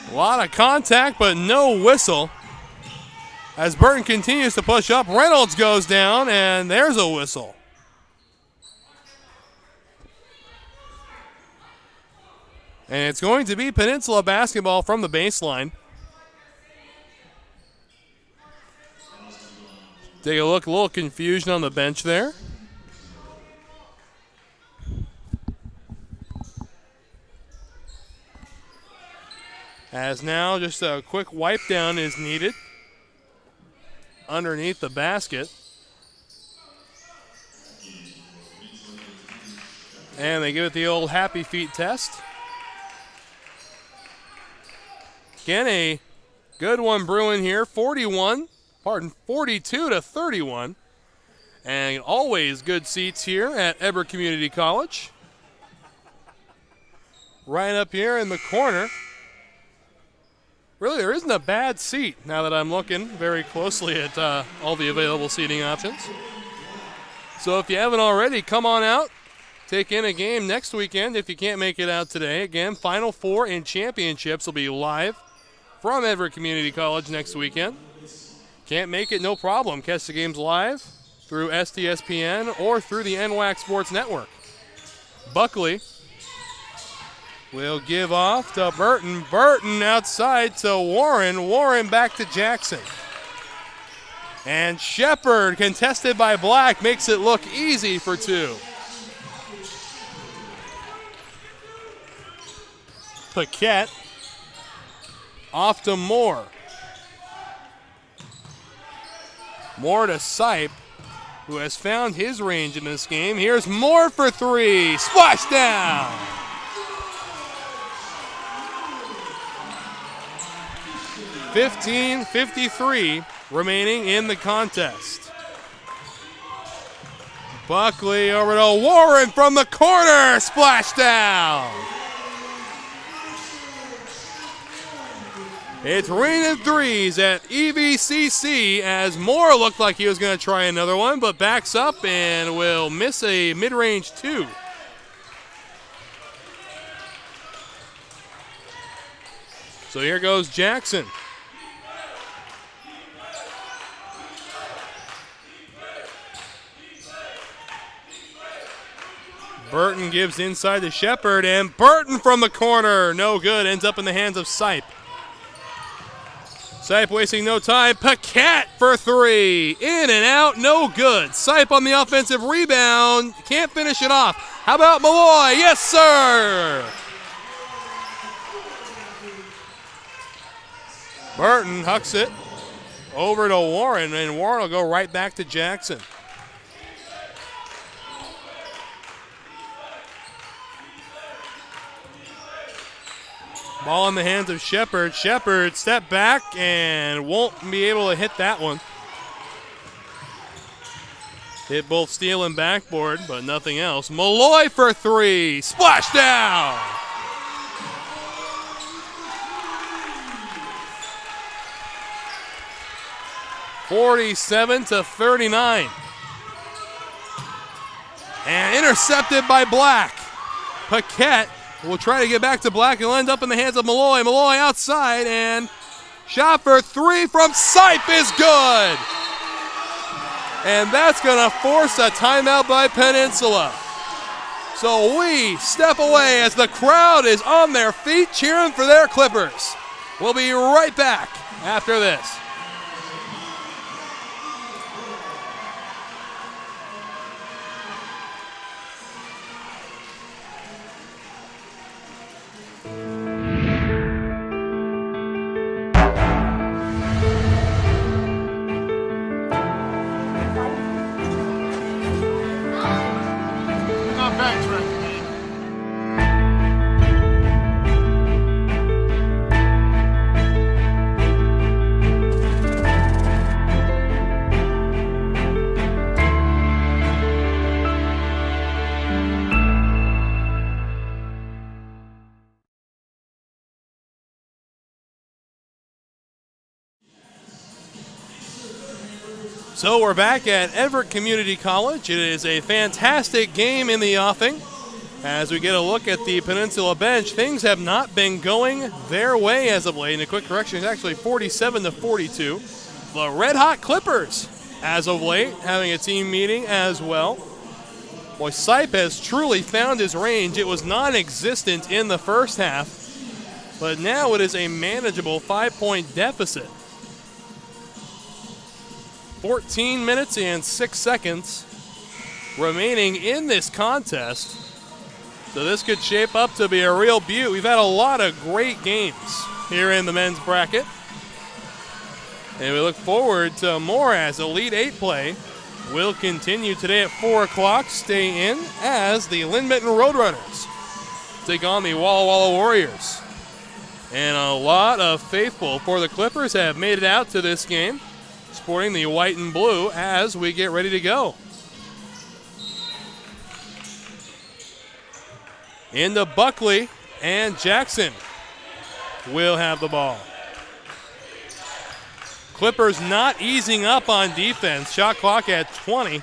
A lot of contact, but no whistle. As Burton continues to push up, Reynolds goes down, and there's a whistle. And it's going to be Peninsula basketball from the baseline. Take a look, a little confusion on the bench there. As now just a quick wipe down is needed underneath the basket. And they give it the old happy feet test. Again, a good one brewing here. 42 to 31. And always good seats here at Eber Community College. Right up here in the corner. Really, there isn't a bad seat now that I'm looking very closely at all the available seating options. So if you haven't already, come on out. Take in a game next weekend if you can't make it out today. Again, Final Four and championships will be live from Everett Community College next weekend. Can't make it, no problem. Catch the games live through STSPN or through the NWAC Sports Network. Buckley will give off to Burton. Burton outside to Warren. Warren back to Jackson. And Shepard, contested by Black, makes it look easy for 2. Paquette off to Moore. Moore to Sipe, who has found his range in this game. Here's Moore for 3. Splash down. 15:53 remaining in the contest. Buckley over to Warren from the corner. Splash down. It's raining threes at EVCC as Moore looked like he was going to try another one, but backs up and will miss a mid-range 2. So here goes Jackson. Burton gives inside to Shepard, and Burton from the corner. No good. Ends up in the hands of Sipe. Sipe wasting no time. Paquette for 3. In and out. No good. Sipe on the offensive rebound. Can't finish it off. How about Malloy? Yes, sir. Burton hucks it over to Warren, and Warren will go right back to Jackson. Ball in the hands of Shepard. Shepard step back and won't be able to hit that one. Hit both steal and backboard, but nothing else. Malloy for 3. Splash down. (47-39). And intercepted by Black. Paquette will try to get back to Black. He'll end up in the hands of Malloy. Malloy outside, and shot for 3 from Sipe is good. And that's going to force a timeout by Peninsula. So we step away as the crowd is on their feet cheering for their Clippers. We'll be right back after this. So we're back at Everett Community College. It is a fantastic game in the offing. As we get a look at the Peninsula bench, things have not been going their way as of late. And a quick correction, it's actually 47-42. The Red Hot Clippers, as of late, having a team meeting as well. Boy, Sipe has truly found his range. It was non-existent in the first half, but now it is a manageable 5-point deficit. 14 minutes and 6 seconds remaining in this contest. So this could shape up to be a real beaut. We've had a lot of great games here in the men's bracket. And we look forward to more as Elite 8 play will continue today at 4 o'clock. Stay in as the Lynn Mitten Roadrunners take on the Walla Walla Warriors. And a lot of faithful for the Clippers have made it out to this game, sporting the white and blue as we get ready to go. Into Buckley, and Jackson will have the ball. Clippers not easing up on defense. Shot clock at 20.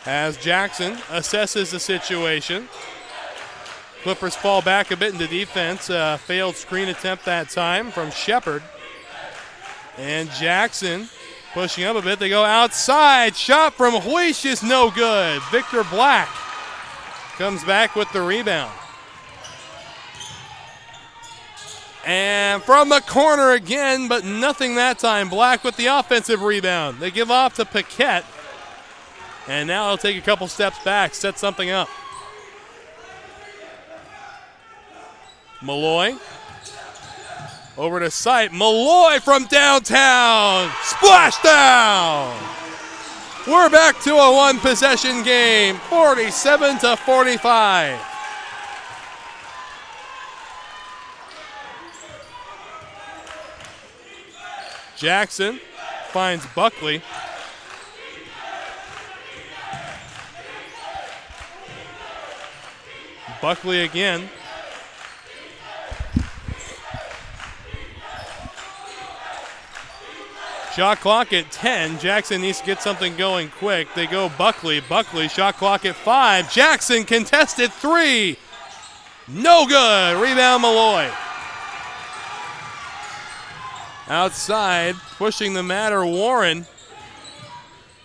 As Jackson assesses the situation. Clippers fall back a bit into defense. Failed screen attempt that time from Shepard. And Jackson pushing up a bit. They go outside. Shot from Huish is no good. Victor Black comes back with the rebound. And from the corner again, but nothing that time. Black with the offensive rebound. They give off to Paquette. And now he'll take a couple steps back, set something up. Malloy. Over to Sipe. Malloy from downtown. Splashdown. We're back to a one-possession game, 47-45. Jackson finds Buckley. Buckley again. Shot clock at 10. Jackson needs to get something going quick. They go Buckley. Buckley, shot clock at 5. Jackson contested 3. No good. Rebound Malloy. Outside, pushing the matter, Warren.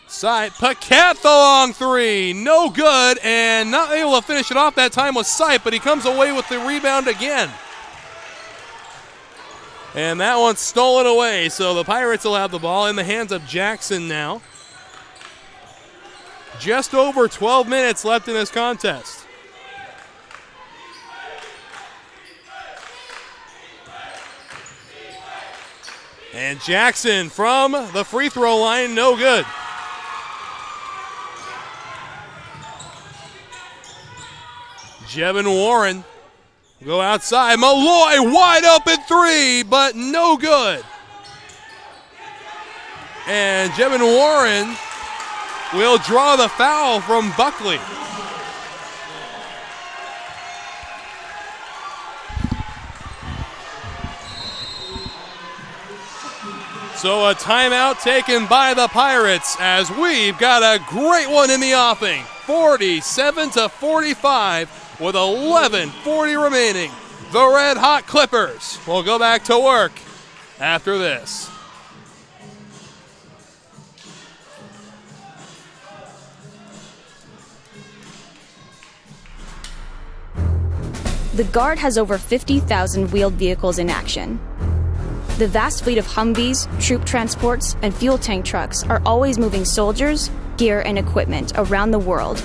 Side, Paquette the long 3. No good, and not able to finish it off that time with Sipe, but he comes away with the rebound again. And that one's stolen away, so the Pirates will have the ball in the hands of Jackson now. Just over 12 minutes left in this contest. And Jackson from the free throw line, no good. Jevin Warren go outside. Malloy wide open 3, but no good. And Jevin Warren will draw the foul from Buckley. So a timeout taken by the Pirates as we've got a great one in the offing. 47-45 with 11:40 remaining. The Red Hot Clippers will go back to work after this. The Guard has over 50,000 wheeled vehicles in action. The vast fleet of Humvees, troop transports, and fuel tank trucks are always moving soldiers, gear, and equipment around the world,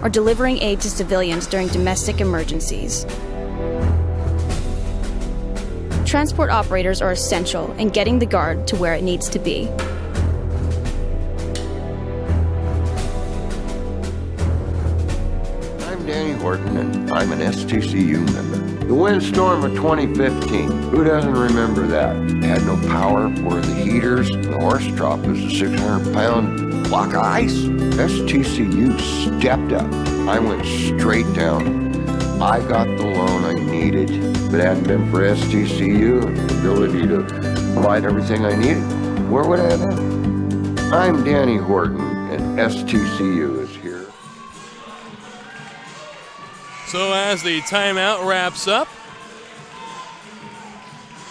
or delivering aid to civilians during domestic emergencies. Transport operators are essential in getting the Guard to where it needs to be. I'm Danny Horton, and I'm an STCU member. The windstorm of 2015, who doesn't remember that? It had no power for the heaters. The horse trough was a 600-pound block of ice. STCU stepped up. I went straight down. I got the loan I needed. If it hadn't been for STCU and the ability to provide everything I needed, where would I have been? I'm Danny Horton, and STCU is here. So as the timeout wraps up,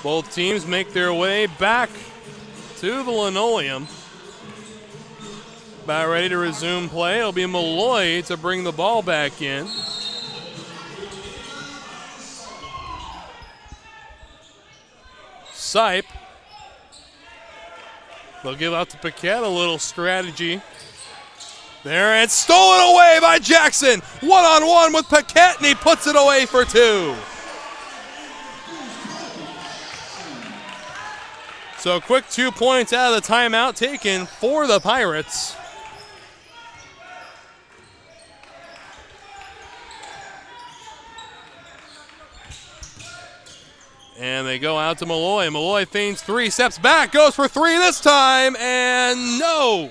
both teams make their way back to the linoleum. About ready to resume play. It'll be Malloy to bring the ball back in. Sipe. They'll give out to Paquette, a little strategy there, and stolen away by Jackson. One-on-one with Paquette, and he puts it away for two. So quick 2 points out of the timeout taken for the Pirates. And they go out to Malloy. Malloy feigns three, steps back, goes for three this time, and no.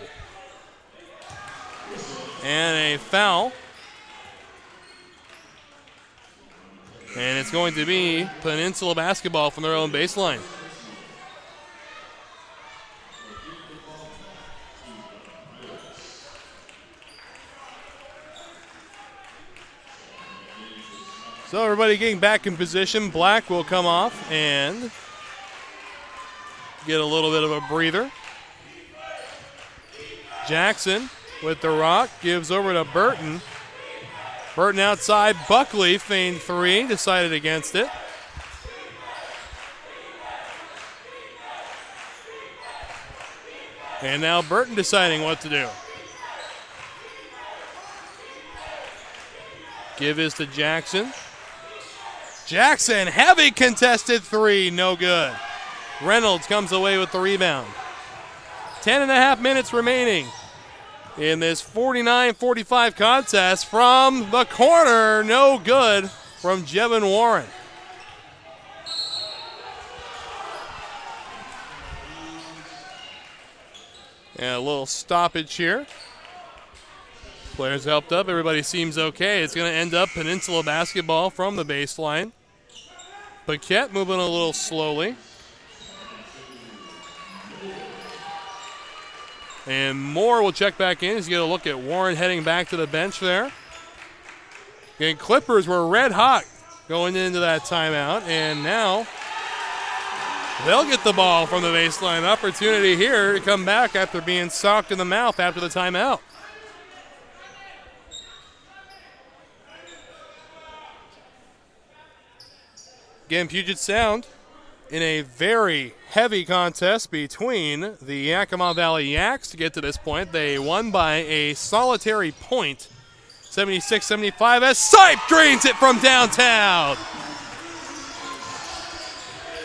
And a foul. And it's going to be Peninsula basketball from their own baseline. So everybody getting back in position. Black will come off and get a little bit of a breather. Jackson with the rock, gives over to Burton. Burton outside, Buckley feigned three, decided against it. And now Burton deciding what to do. Give is to Jackson. Jackson, heavy contested three, no good. Reynolds comes away with the rebound. 10.5 minutes remaining in this 49-45 contest. From the corner, no good from Jevin Warren. And a little stoppage here. Players helped up. Everybody seems okay. It's going to end up Peninsula basketball from the baseline. Paquette moving a little slowly. And Moore will check back in. He's going to look at Warren heading back to the bench there. And Clippers were red hot going into that timeout. And now they'll get the ball from the baseline. Opportunity here to come back after being socked in the mouth after the timeout. Again, Puget Sound in a very heavy contest between the Yakima Valley Yaks to get to this point. They won by a solitary point, 76-75, as Sipe drains it from downtown.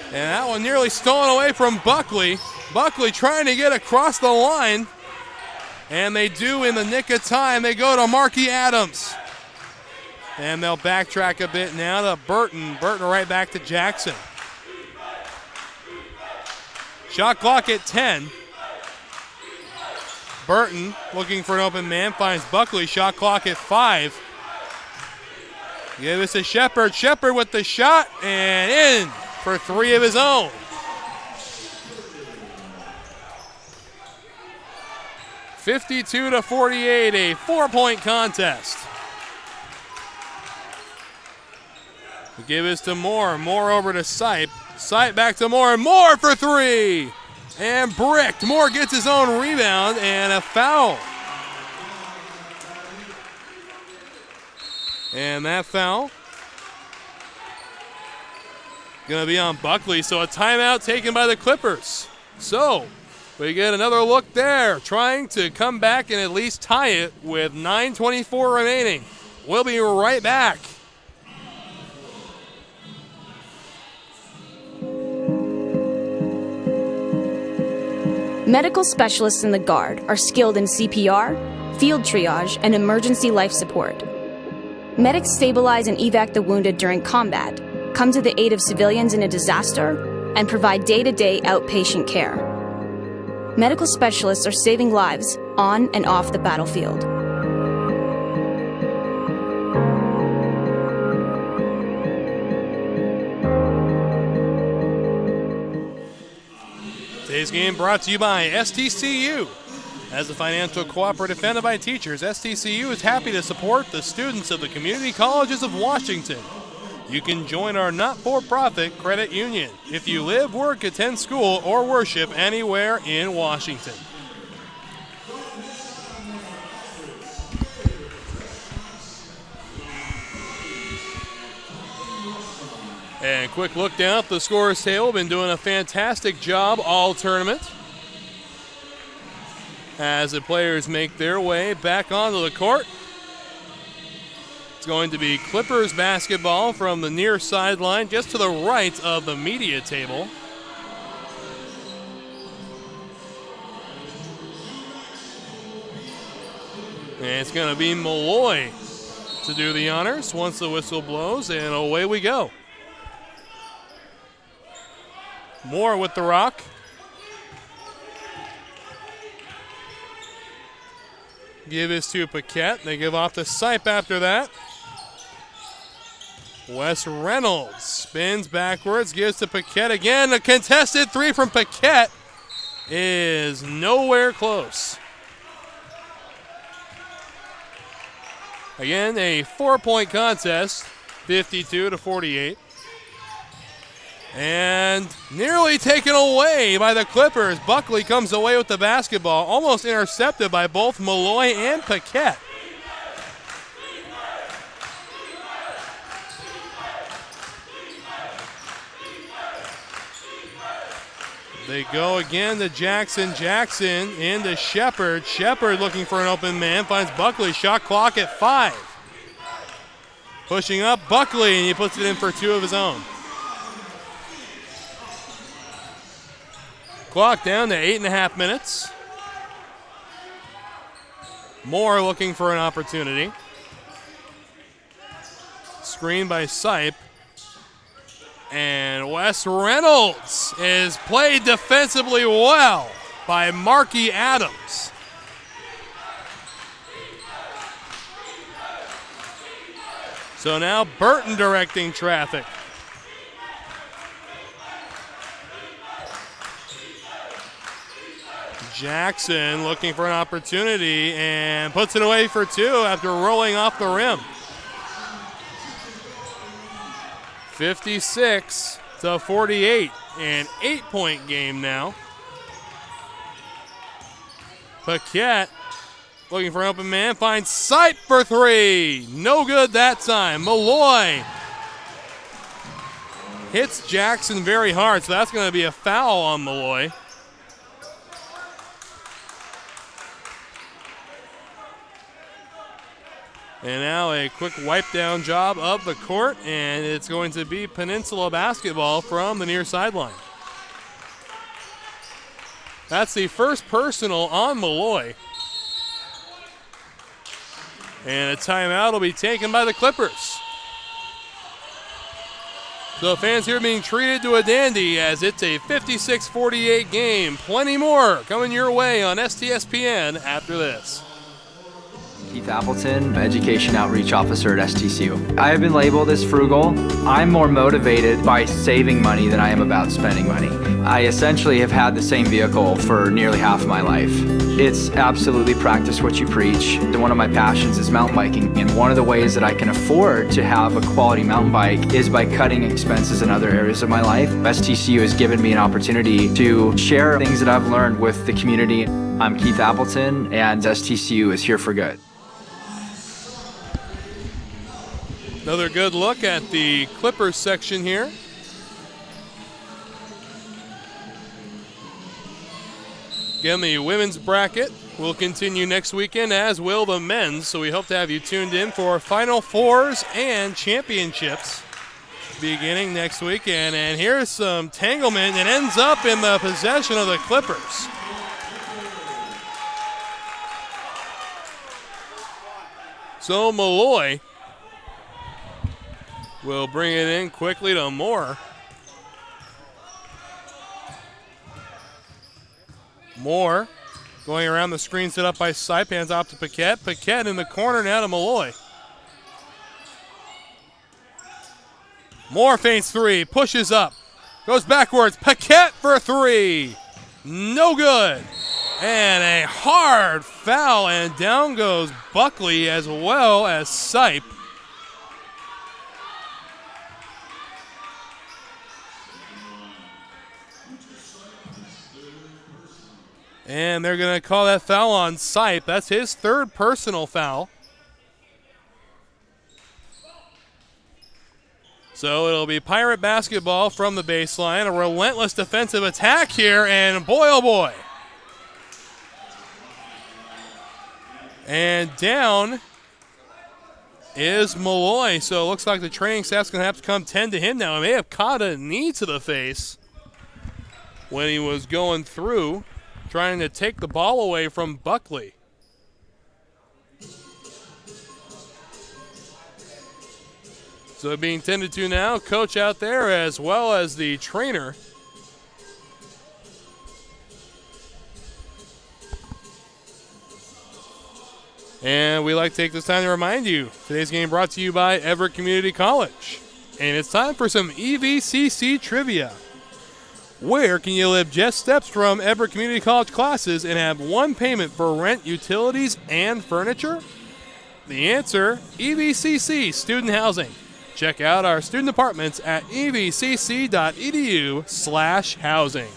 And that one nearly stolen away from Buckley. Buckley trying to get across the line. And they do in the nick of time. They go to Marky Adams. And they'll backtrack a bit now to Burton. Burton right back to Jackson. Shot clock at 10. Burton looking for an open man, finds Buckley. Shot clock at 5. Give this to Shepard. Shepard with the shot and in for three of his own. (52-48), a 4-point contest. Give this to Moore. Moore over to Sipe. Sipe back to Moore. Moore for three. And bricked. Moore gets his own rebound and a foul. And that foul Going to be on Buckley, so a timeout taken by the Clippers. So we get another look there, trying to come back and at least tie it with 9:24 remaining. We'll be right back. Medical specialists in the Guard are skilled in CPR, field triage, and emergency life support. Medics stabilize and evac the wounded during combat, come to the aid of civilians in a disaster, and provide day-to-day outpatient care. Medical specialists are saving lives on and off the battlefield. Today's game brought to you by STCU. As a financial cooperative funded by teachers, STCU is happy to support the students of the community colleges of Washington. You can join our not-for-profit credit union if you live, work, attend school, or worship anywhere in Washington. And quick look down at the scores table. Been doing a fantastic job all tournament as the players make their way back onto the court. It's going to be Clippers basketball from the near sideline, just to the right of the media table. And it's going to be Malloy to do the honors once the whistle blows, and away we go. Moore with the rock. Give this to Paquette. They give off to Sipe after that. Wes Reynolds spins backwards, gives to Paquette again. A contested three from Paquette is nowhere close. Again, a 4-point contest, 52-48. And nearly taken away by the Clippers. Buckley comes away with the basketball, almost intercepted by both Malloy and Paquette. They go again to Jackson. Jackson into Shepard. Shepard looking for an open man. Finds Buckley. Shot clock at 5. Pushing up Buckley, and he puts it in for 2 of his own. Clock down to 8.5 minutes. Moore looking for an opportunity. Screen by Sipe. And Wes Reynolds is played defensively well by Marky Adams. So now Burton directing traffic. Jackson looking for an opportunity and puts it away for 2 after rolling off the rim. 56-48, an 8-point game now. Paquette looking for an open man, finds Sipe for 3. No good that time. Malloy hits Jackson very hard, so that's going to be a foul on Malloy. And now a quick wipe down job of the court, and it's going to be Peninsula basketball from the near sideline. That's the first personal on Malloy. And a timeout will be taken by the Clippers. So fans here being treated to a dandy as it's a 56-48 game. Plenty more coming your way on STSPN after this. Keith Appleton, Education Outreach Officer at STCU. I have been labeled as frugal. I'm more motivated by saving money than I am about spending money. I essentially have had the same vehicle for nearly half my life. It's absolutely practice what you preach. One of my passions is mountain biking, and one of the ways that I can afford to have a quality mountain bike is by cutting expenses in other areas of my life. STCU has given me an opportunity to share things that I've learned with the community. I'm Keith Appleton, and STCU is here for good. Another good look at the Clippers section here. Again, the women's bracket will continue next weekend, as will the men's, so we hope to have you tuned in for Final Fours and championships beginning next weekend. And here's some tanglement that ends up in the possession of the Clippers. So Malloy will bring it in quickly to Moore. Moore going around the screen set up by Saipans off to Paquette. Paquette in the corner now to Malloy. Moore feints three, pushes up, goes backwards. Paquette for three. No good. And a hard foul, and down goes Buckley as well as Sipe. And they're going to call that foul on Sipe. That's his third personal foul. So it'll be Pirate basketball from the baseline. A relentless defensive attack here, and boy, oh boy. And down is Malloy. So it looks like the training staff's going to have to come tend to him now. He may have caught a knee to the face when he was going through, trying to take the ball away from Buckley. So being tended to now, coach out there as well as the trainer. And we like to take this time to remind you, today's game brought to you by Everett Community College. And it's time for some EVCC trivia. Where can you live just steps from Everett Community College classes and have one payment for rent, utilities, and furniture? The answer, EVCC Student Housing. Check out our student apartments at evcc.edu/housing.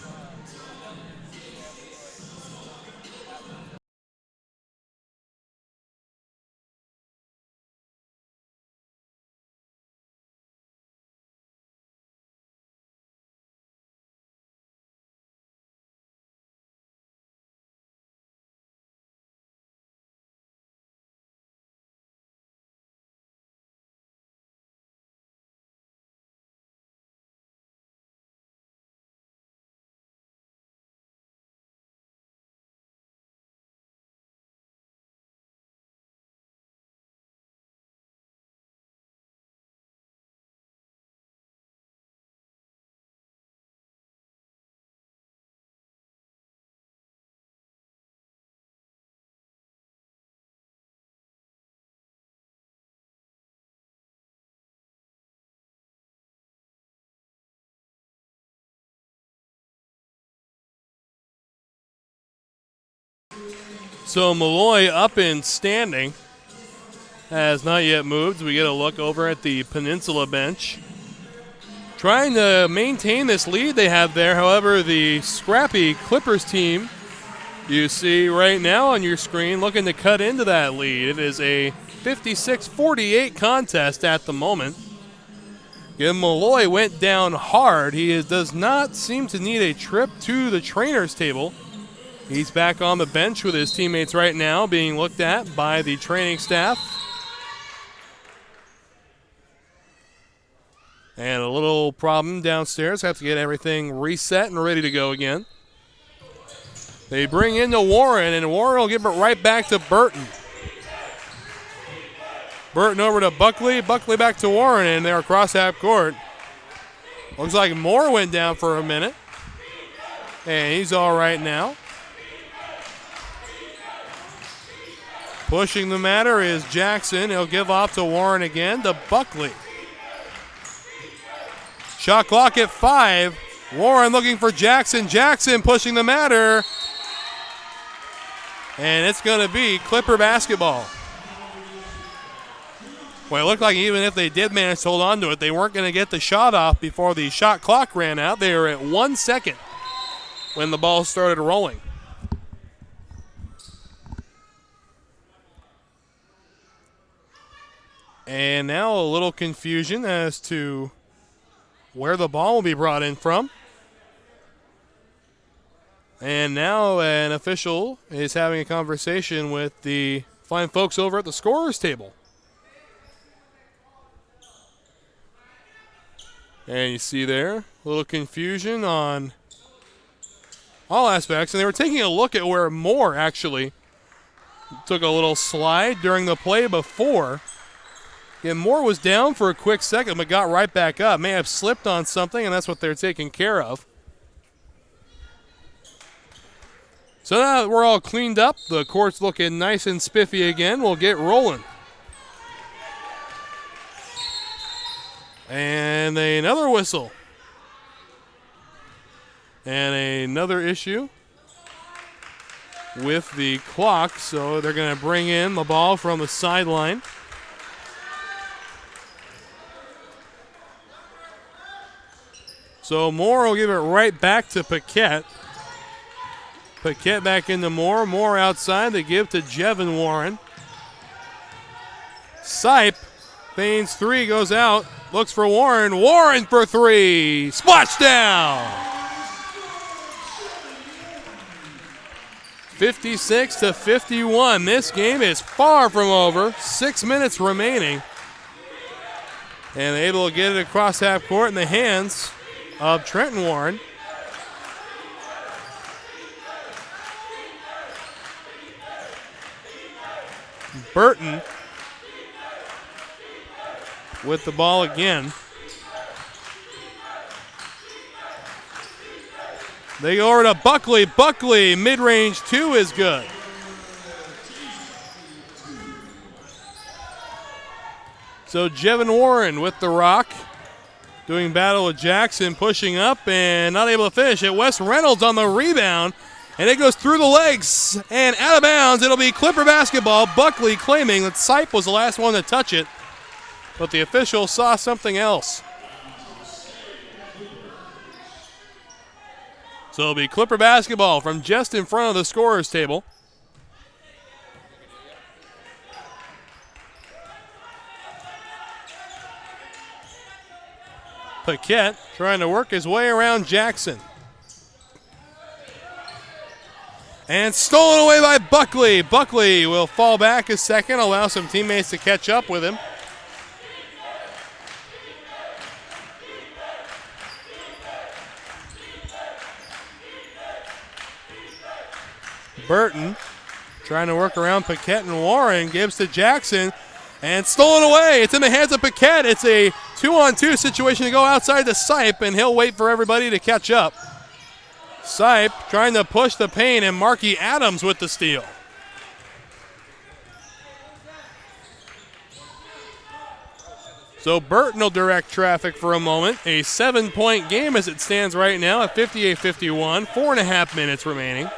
So Malloy up and standing, has not yet moved. We get a look over at the Peninsula bench, trying to maintain this lead they have there. However, the scrappy Clippers team you see right now on your screen looking to cut into that lead. It is a 56-48 contest at the moment. Again, Malloy went down hard. He does not seem to need a trip to the trainer's table. He's back on the bench with his teammates right now, being looked at by the training staff. And a little problem downstairs. Have to get everything reset and ready to go again. They bring in to Warren, and Warren will give it right back to Burton. Burton over to Buckley. Buckley back to Warren, and they're across half court. Looks like Moore went down for a minute. And he's all right now. Pushing the matter is Jackson. He'll give off to Warren again to Buckley. Shot clock at 5. Warren looking for Jackson. Jackson pushing the matter. And it's going to be Clipper basketball. Well, it looked like even if they did manage to hold on to it, they weren't going to get the shot off before the shot clock ran out. They were at 1 second when the ball started rolling. And now a little confusion as to where the ball will be brought in from. And now an official is having a conversation with the fine folks over at the scorer's table. And you see there a little confusion on all aspects. And they were taking a look at where Moore actually took a little slide during the play before. Yeah, Moore was down for a quick second but got right back up. May have slipped on something, and that's what they're taking care of. So now that we're all cleaned up, the court's looking nice and spiffy again. We'll get rolling. And another whistle. And another issue with the clock. So they're going to bring in the ball from the sideline. So Moore will give it right back to Paquette. Paquette back into Moore. Moore outside. They give to Jevin Warren. Sipe feigns three, goes out. Looks for Warren. Warren for three. Splash down. 56-51. This game is far from over. 6 minutes remaining. And able to get it across half court in the hands of Trenton Warren. Burton with the ball again. They go over to Buckley. Buckley, mid-range two is good. So Jevin Warren with the rock. Doing battle with Jackson, pushing up and not able to finish it. Wes Reynolds on the rebound. And it goes through the legs and out of bounds. It'll be Clipper basketball. Buckley claiming that Sipe was the last one to touch it. But the official saw something else. So it'll be Clipper basketball from just in front of the scorer's table. Paquette trying to work his way around Jackson. And stolen away by Buckley. Buckley will fall back a second, allow some teammates to catch up with him. Burton trying to work around Paquette and Warren. Gives to Jackson. And stolen away. It's in the hands of Paquette. It's a 2-on-2 situation to go outside to Sipe, and he'll wait for everybody to catch up. Sipe trying to push the paint, and Marky Adams with the steal. So Burton will direct traffic for a moment. A 7-point game as it stands right now at 58-51. 4.5 minutes remaining.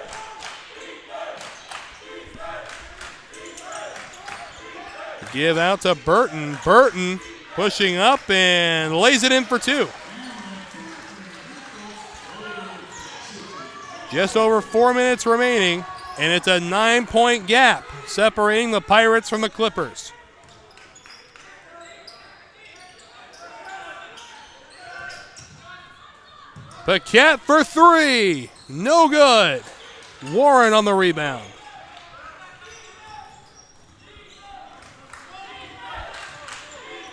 Give out to Burton. Burton pushing up and lays it in for two. Just over 4 minutes remaining, and it's a 9-point gap separating the Pirates from the Clippers. Paquette for three. No good. Warren on the rebound.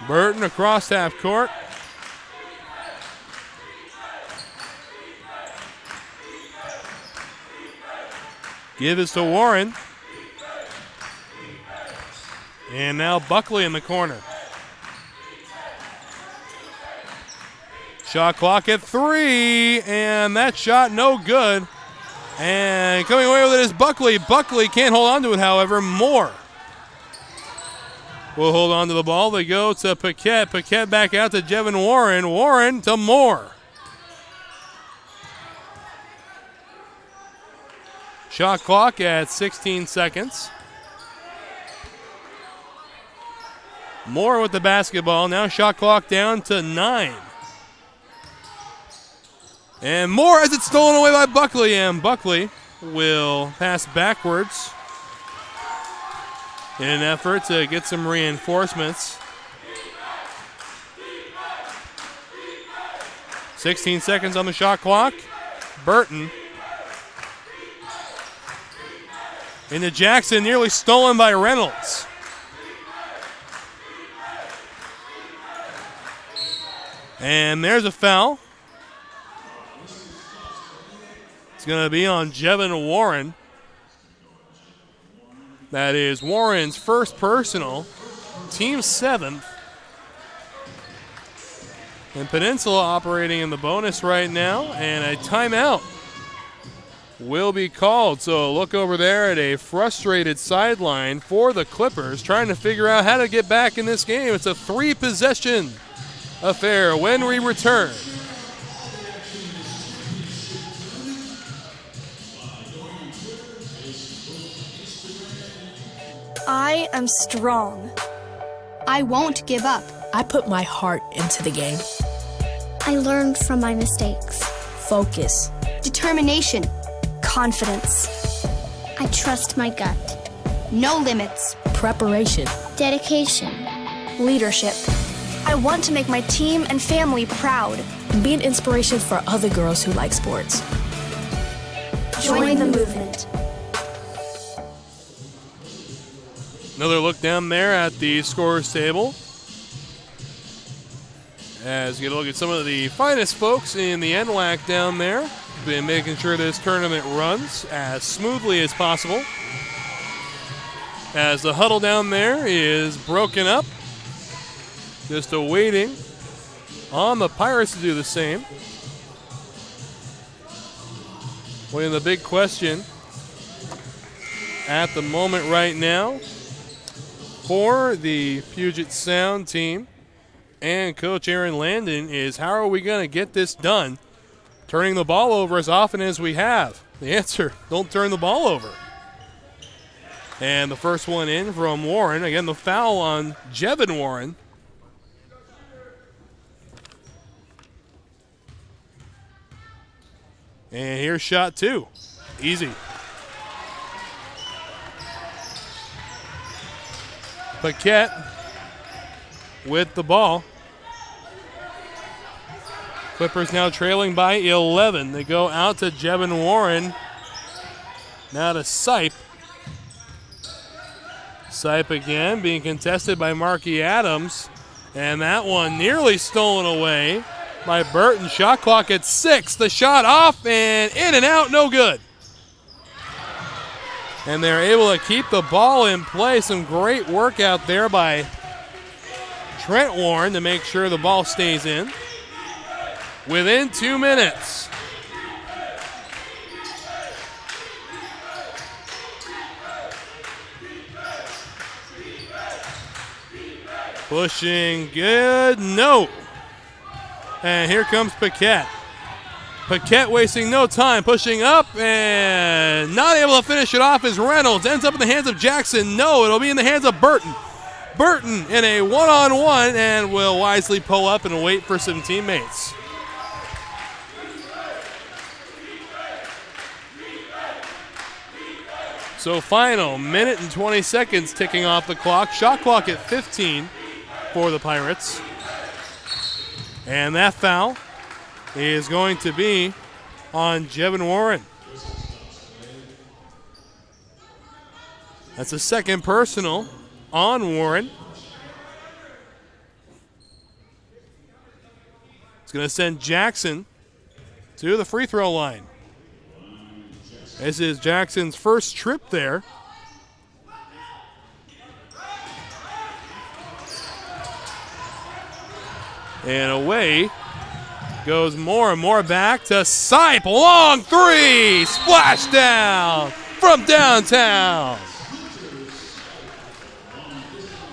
Burton across half court. Give is to Warren. And now Buckley in the corner. Shot clock at 3, and that shot no good. And coming away with it is Buckley. Buckley can't hold on to it, however. Moore will hold on to the ball. They go to Paquette. Paquette back out to Jevin Warren. Warren to Moore. Shot clock at 16 seconds. Moore with the basketball. Now shot clock down to 9. And Moore has it stolen away by Buckley. And Buckley will pass backwards in an effort to get some reinforcements. 16 seconds on the shot clock. Burton Into Jackson, nearly stolen by Reynolds. And there's a foul. It's going to be on Jevin Warren. That is Warren's first personal, team 7th. And Peninsula operating in the bonus right now, and a timeout will be called. So look over there at a frustrated sideline for the Clippers, trying to figure out how to get back in this game. It's a 3-possession affair when we return. I am strong. I won't give up. I put my heart into the game. I learned from my mistakes. Focus. Determination. Confidence. I trust my gut. No limits. Preparation. Dedication. Leadership. I want to make my team and family proud. Be an inspiration for other girls who like sports. Join the movement. Another look down there at the scorers table. As you look at some of the finest folks in the NWAC down there. Been making sure this tournament runs as smoothly as possible. As the huddle down there is broken up. Just awaiting on the Pirates to do the same. Well, the big question at the moment right now for the Puget Sound team and Coach Aaron Landon is, how are we going to get this done? Turning the ball over as often as we have. The answer, don't turn the ball over. And the first one in from Warren. Again, the foul on Jevin Warren. And here's shot 2. Easy. Paquette with the ball. Clippers now trailing by 11. They go out to Jevin Warren. Now to Sipe. Sipe again being contested by Marky Adams. And that one nearly stolen away by Burton. Shot clock at 6. The shot off and in and out, no good. And they're able to keep the ball in play. Some great work out there by Trent Warren to make sure the ball stays in. Within 2 minutes. Pushing good, no. And here comes Paquette. Paquette wasting no time, pushing up and not able to finish it off as Reynolds ends up in the hands of Jackson. No, it'll be in the hands of Burton. Burton in a one-on-one and will wisely pull up and wait for some teammates. So final minute and 20 seconds ticking off the clock. Shot clock at 15 for the Pirates. And that foul is going to be on Jevin Warren. That's a second personal on Warren. It's going to send Jackson to the free throw line. This is Jackson's first trip there. And away goes more and more back to Sipe. Long three. Splash down from downtown.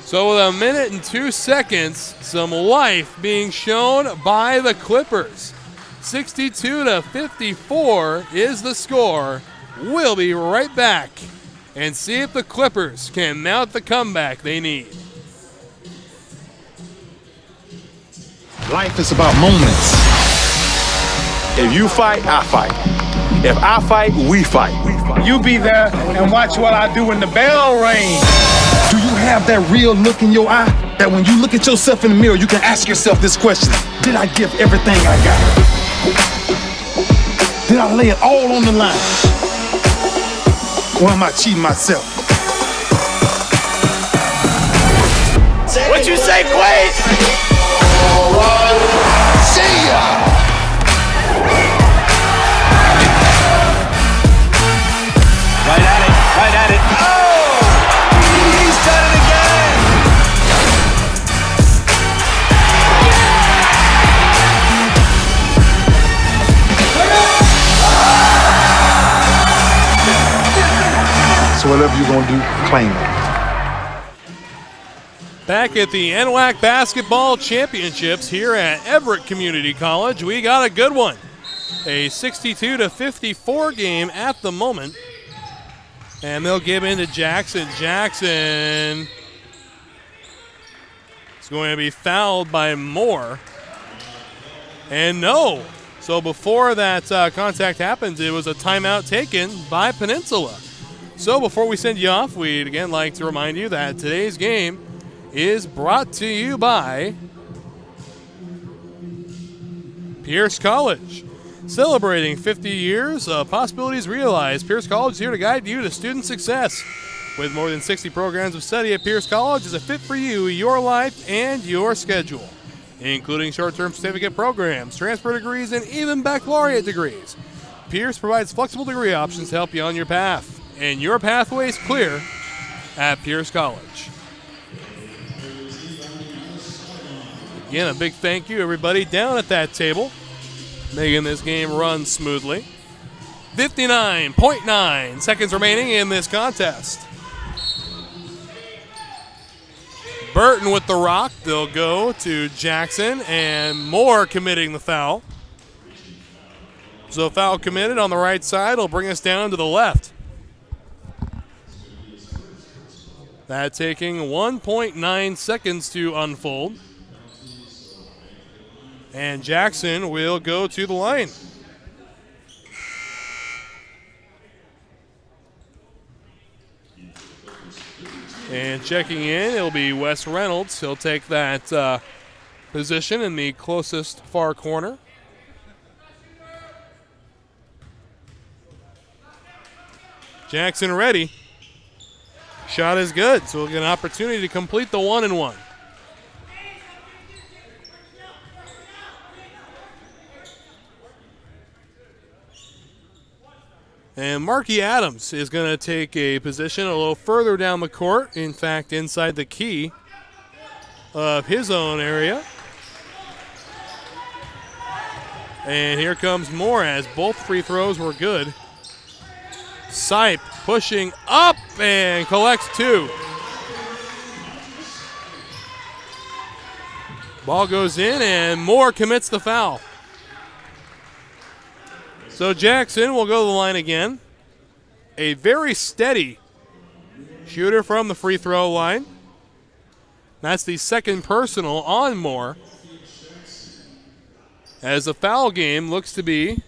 So with a minute and 2 seconds, some life being shown by the Clippers. 62-54 is the score. We'll be right back and see if the Clippers can mount the comeback they need. Life is about moments. If you fight, I fight. If I fight, we fight. You be there and watch what I do when the bell rings. Do you have that real look in your eye that when you look at yourself in the mirror, you can ask yourself this question: did I give everything I got? Did I lay it all on the line? Or am I cheating myself? What you say, Quaid? See ya! Right at it, right at it. Oh! He's done it again! So whatever you're gonna do, claim it. Back at the NWAC Basketball Championships here at Everett Community College, we got a good one. A 62-54 game at the moment. And they'll give in to Jackson. Jackson is going to be fouled by Moore. And no. So before that contact happens, it was a timeout taken by Peninsula. So before we send you off, we'd again like to remind you that today's game is brought to you by Pierce College. Celebrating 50 years of possibilities realized, Pierce College is here to guide you to student success. With more than 60 programs of study at Pierce College is a fit for you, your life, and your schedule, including short-term certificate programs, transfer degrees, and even baccalaureate degrees. Pierce provides flexible degree options to help you on your path, and your pathway is clear at Pierce College. Again, a big thank you, everybody down at that table, making this game run smoothly. 59.9 seconds remaining in this contest. Burton with the rock. They'll go to Jackson, and Moore committing the foul. So foul committed on the right side will bring us down to the left. That taking 1.9 seconds to unfold. And Jackson will go to the line. And checking in, it'll be Wes Reynolds. He'll take that position in the closest far corner. Jackson ready. Shot is good, so we'll get an opportunity to complete the 1-and-1. And Marky Adams is going to take a position a little further down the court, in fact, inside the key of his own area. And here comes Moore as both free throws were good. Sipe pushing up and collects two. Ball goes in and Moore commits the foul. So Jackson will go to the line again. A very steady shooter from the free throw line. That's the second personal on Moore. As the foul game looks to be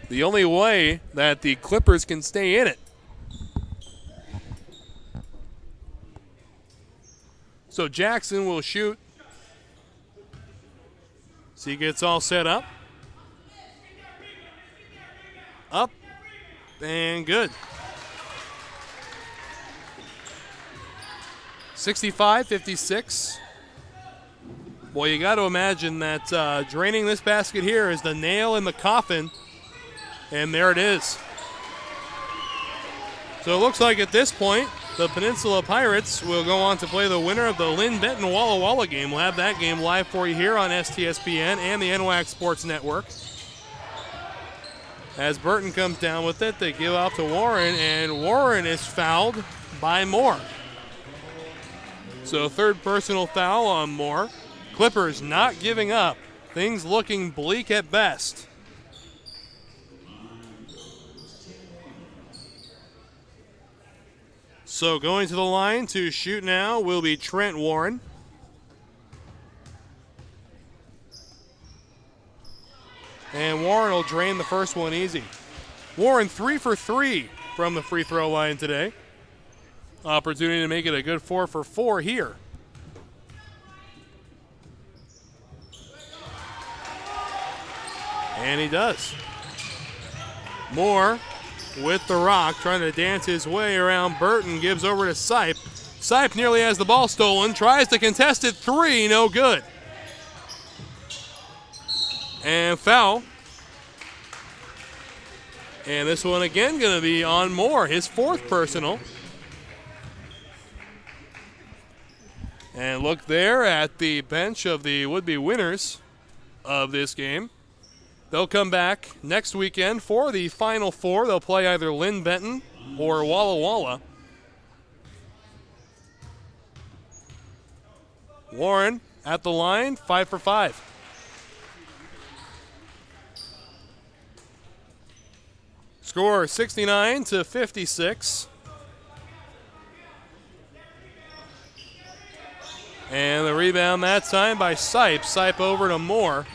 the only way that the Clippers can stay in it. So Jackson will shoot. So he gets all set up. Up and good. 65-56. Boy, you got to imagine that draining this basket here is the nail in the coffin. And there it is. So it looks like at this point, the Peninsula Pirates will go on to play the winner of the Lynn Benton Walla Walla game. We'll have that game live for you here on STSPN and the NWAC Sports Network. As Burton comes down with it, they give out to Warren, and Warren is fouled by Moore. So third personal foul on Moore. Clippers not giving up. Things looking bleak at best. So going to the line to shoot now will be Trent Warren. And Warren will drain the first one easy. Warren 3 for 3 from the free throw line today. Opportunity to make it a good 4 for 4 here. And he does. Moore with the rock, trying to dance his way around Burton, gives over to Sipe. Sipe nearly has the ball stolen, tries to contest it, 3, no good. And foul. And this one again going to be on Moore, his 4th personal. And look there at the bench of the would-be winners of this game. They'll come back next weekend for the Final Four. They'll play either Lynn Benton or Walla Walla. Warren at the line, 5 for 5. Score 69-56. And the rebound that time by Sipe. Sipe over to Moore.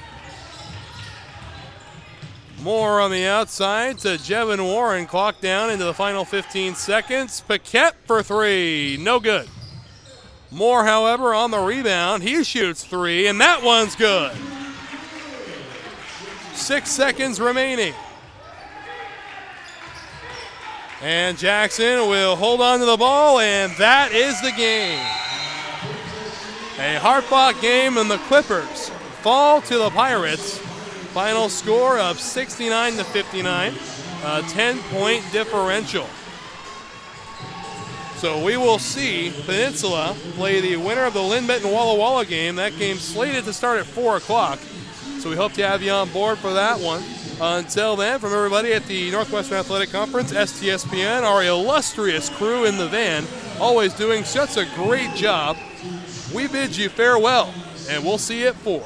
Moore on the outside to Jevin Warren. Clock down into the final 15 seconds. Paquette for 3. No good. Moore, however, on the rebound. He shoots 3, and that one's good. 6 seconds remaining. And Jackson will hold on to the ball, and that is the game. A hard-fought game, and the Clippers fall to the Pirates. Final score of 69-59, a 10-point differential. So we will see Peninsula play the winner of the Lynn Benton Walla Walla game. That game's slated to start at 4 o'clock. So we hope to have you on board for that one. Until then, from everybody at the Northwestern Athletic Conference, STSPN, our illustrious crew in the van, always doing such a great job, we bid you farewell, and we'll see you at 4.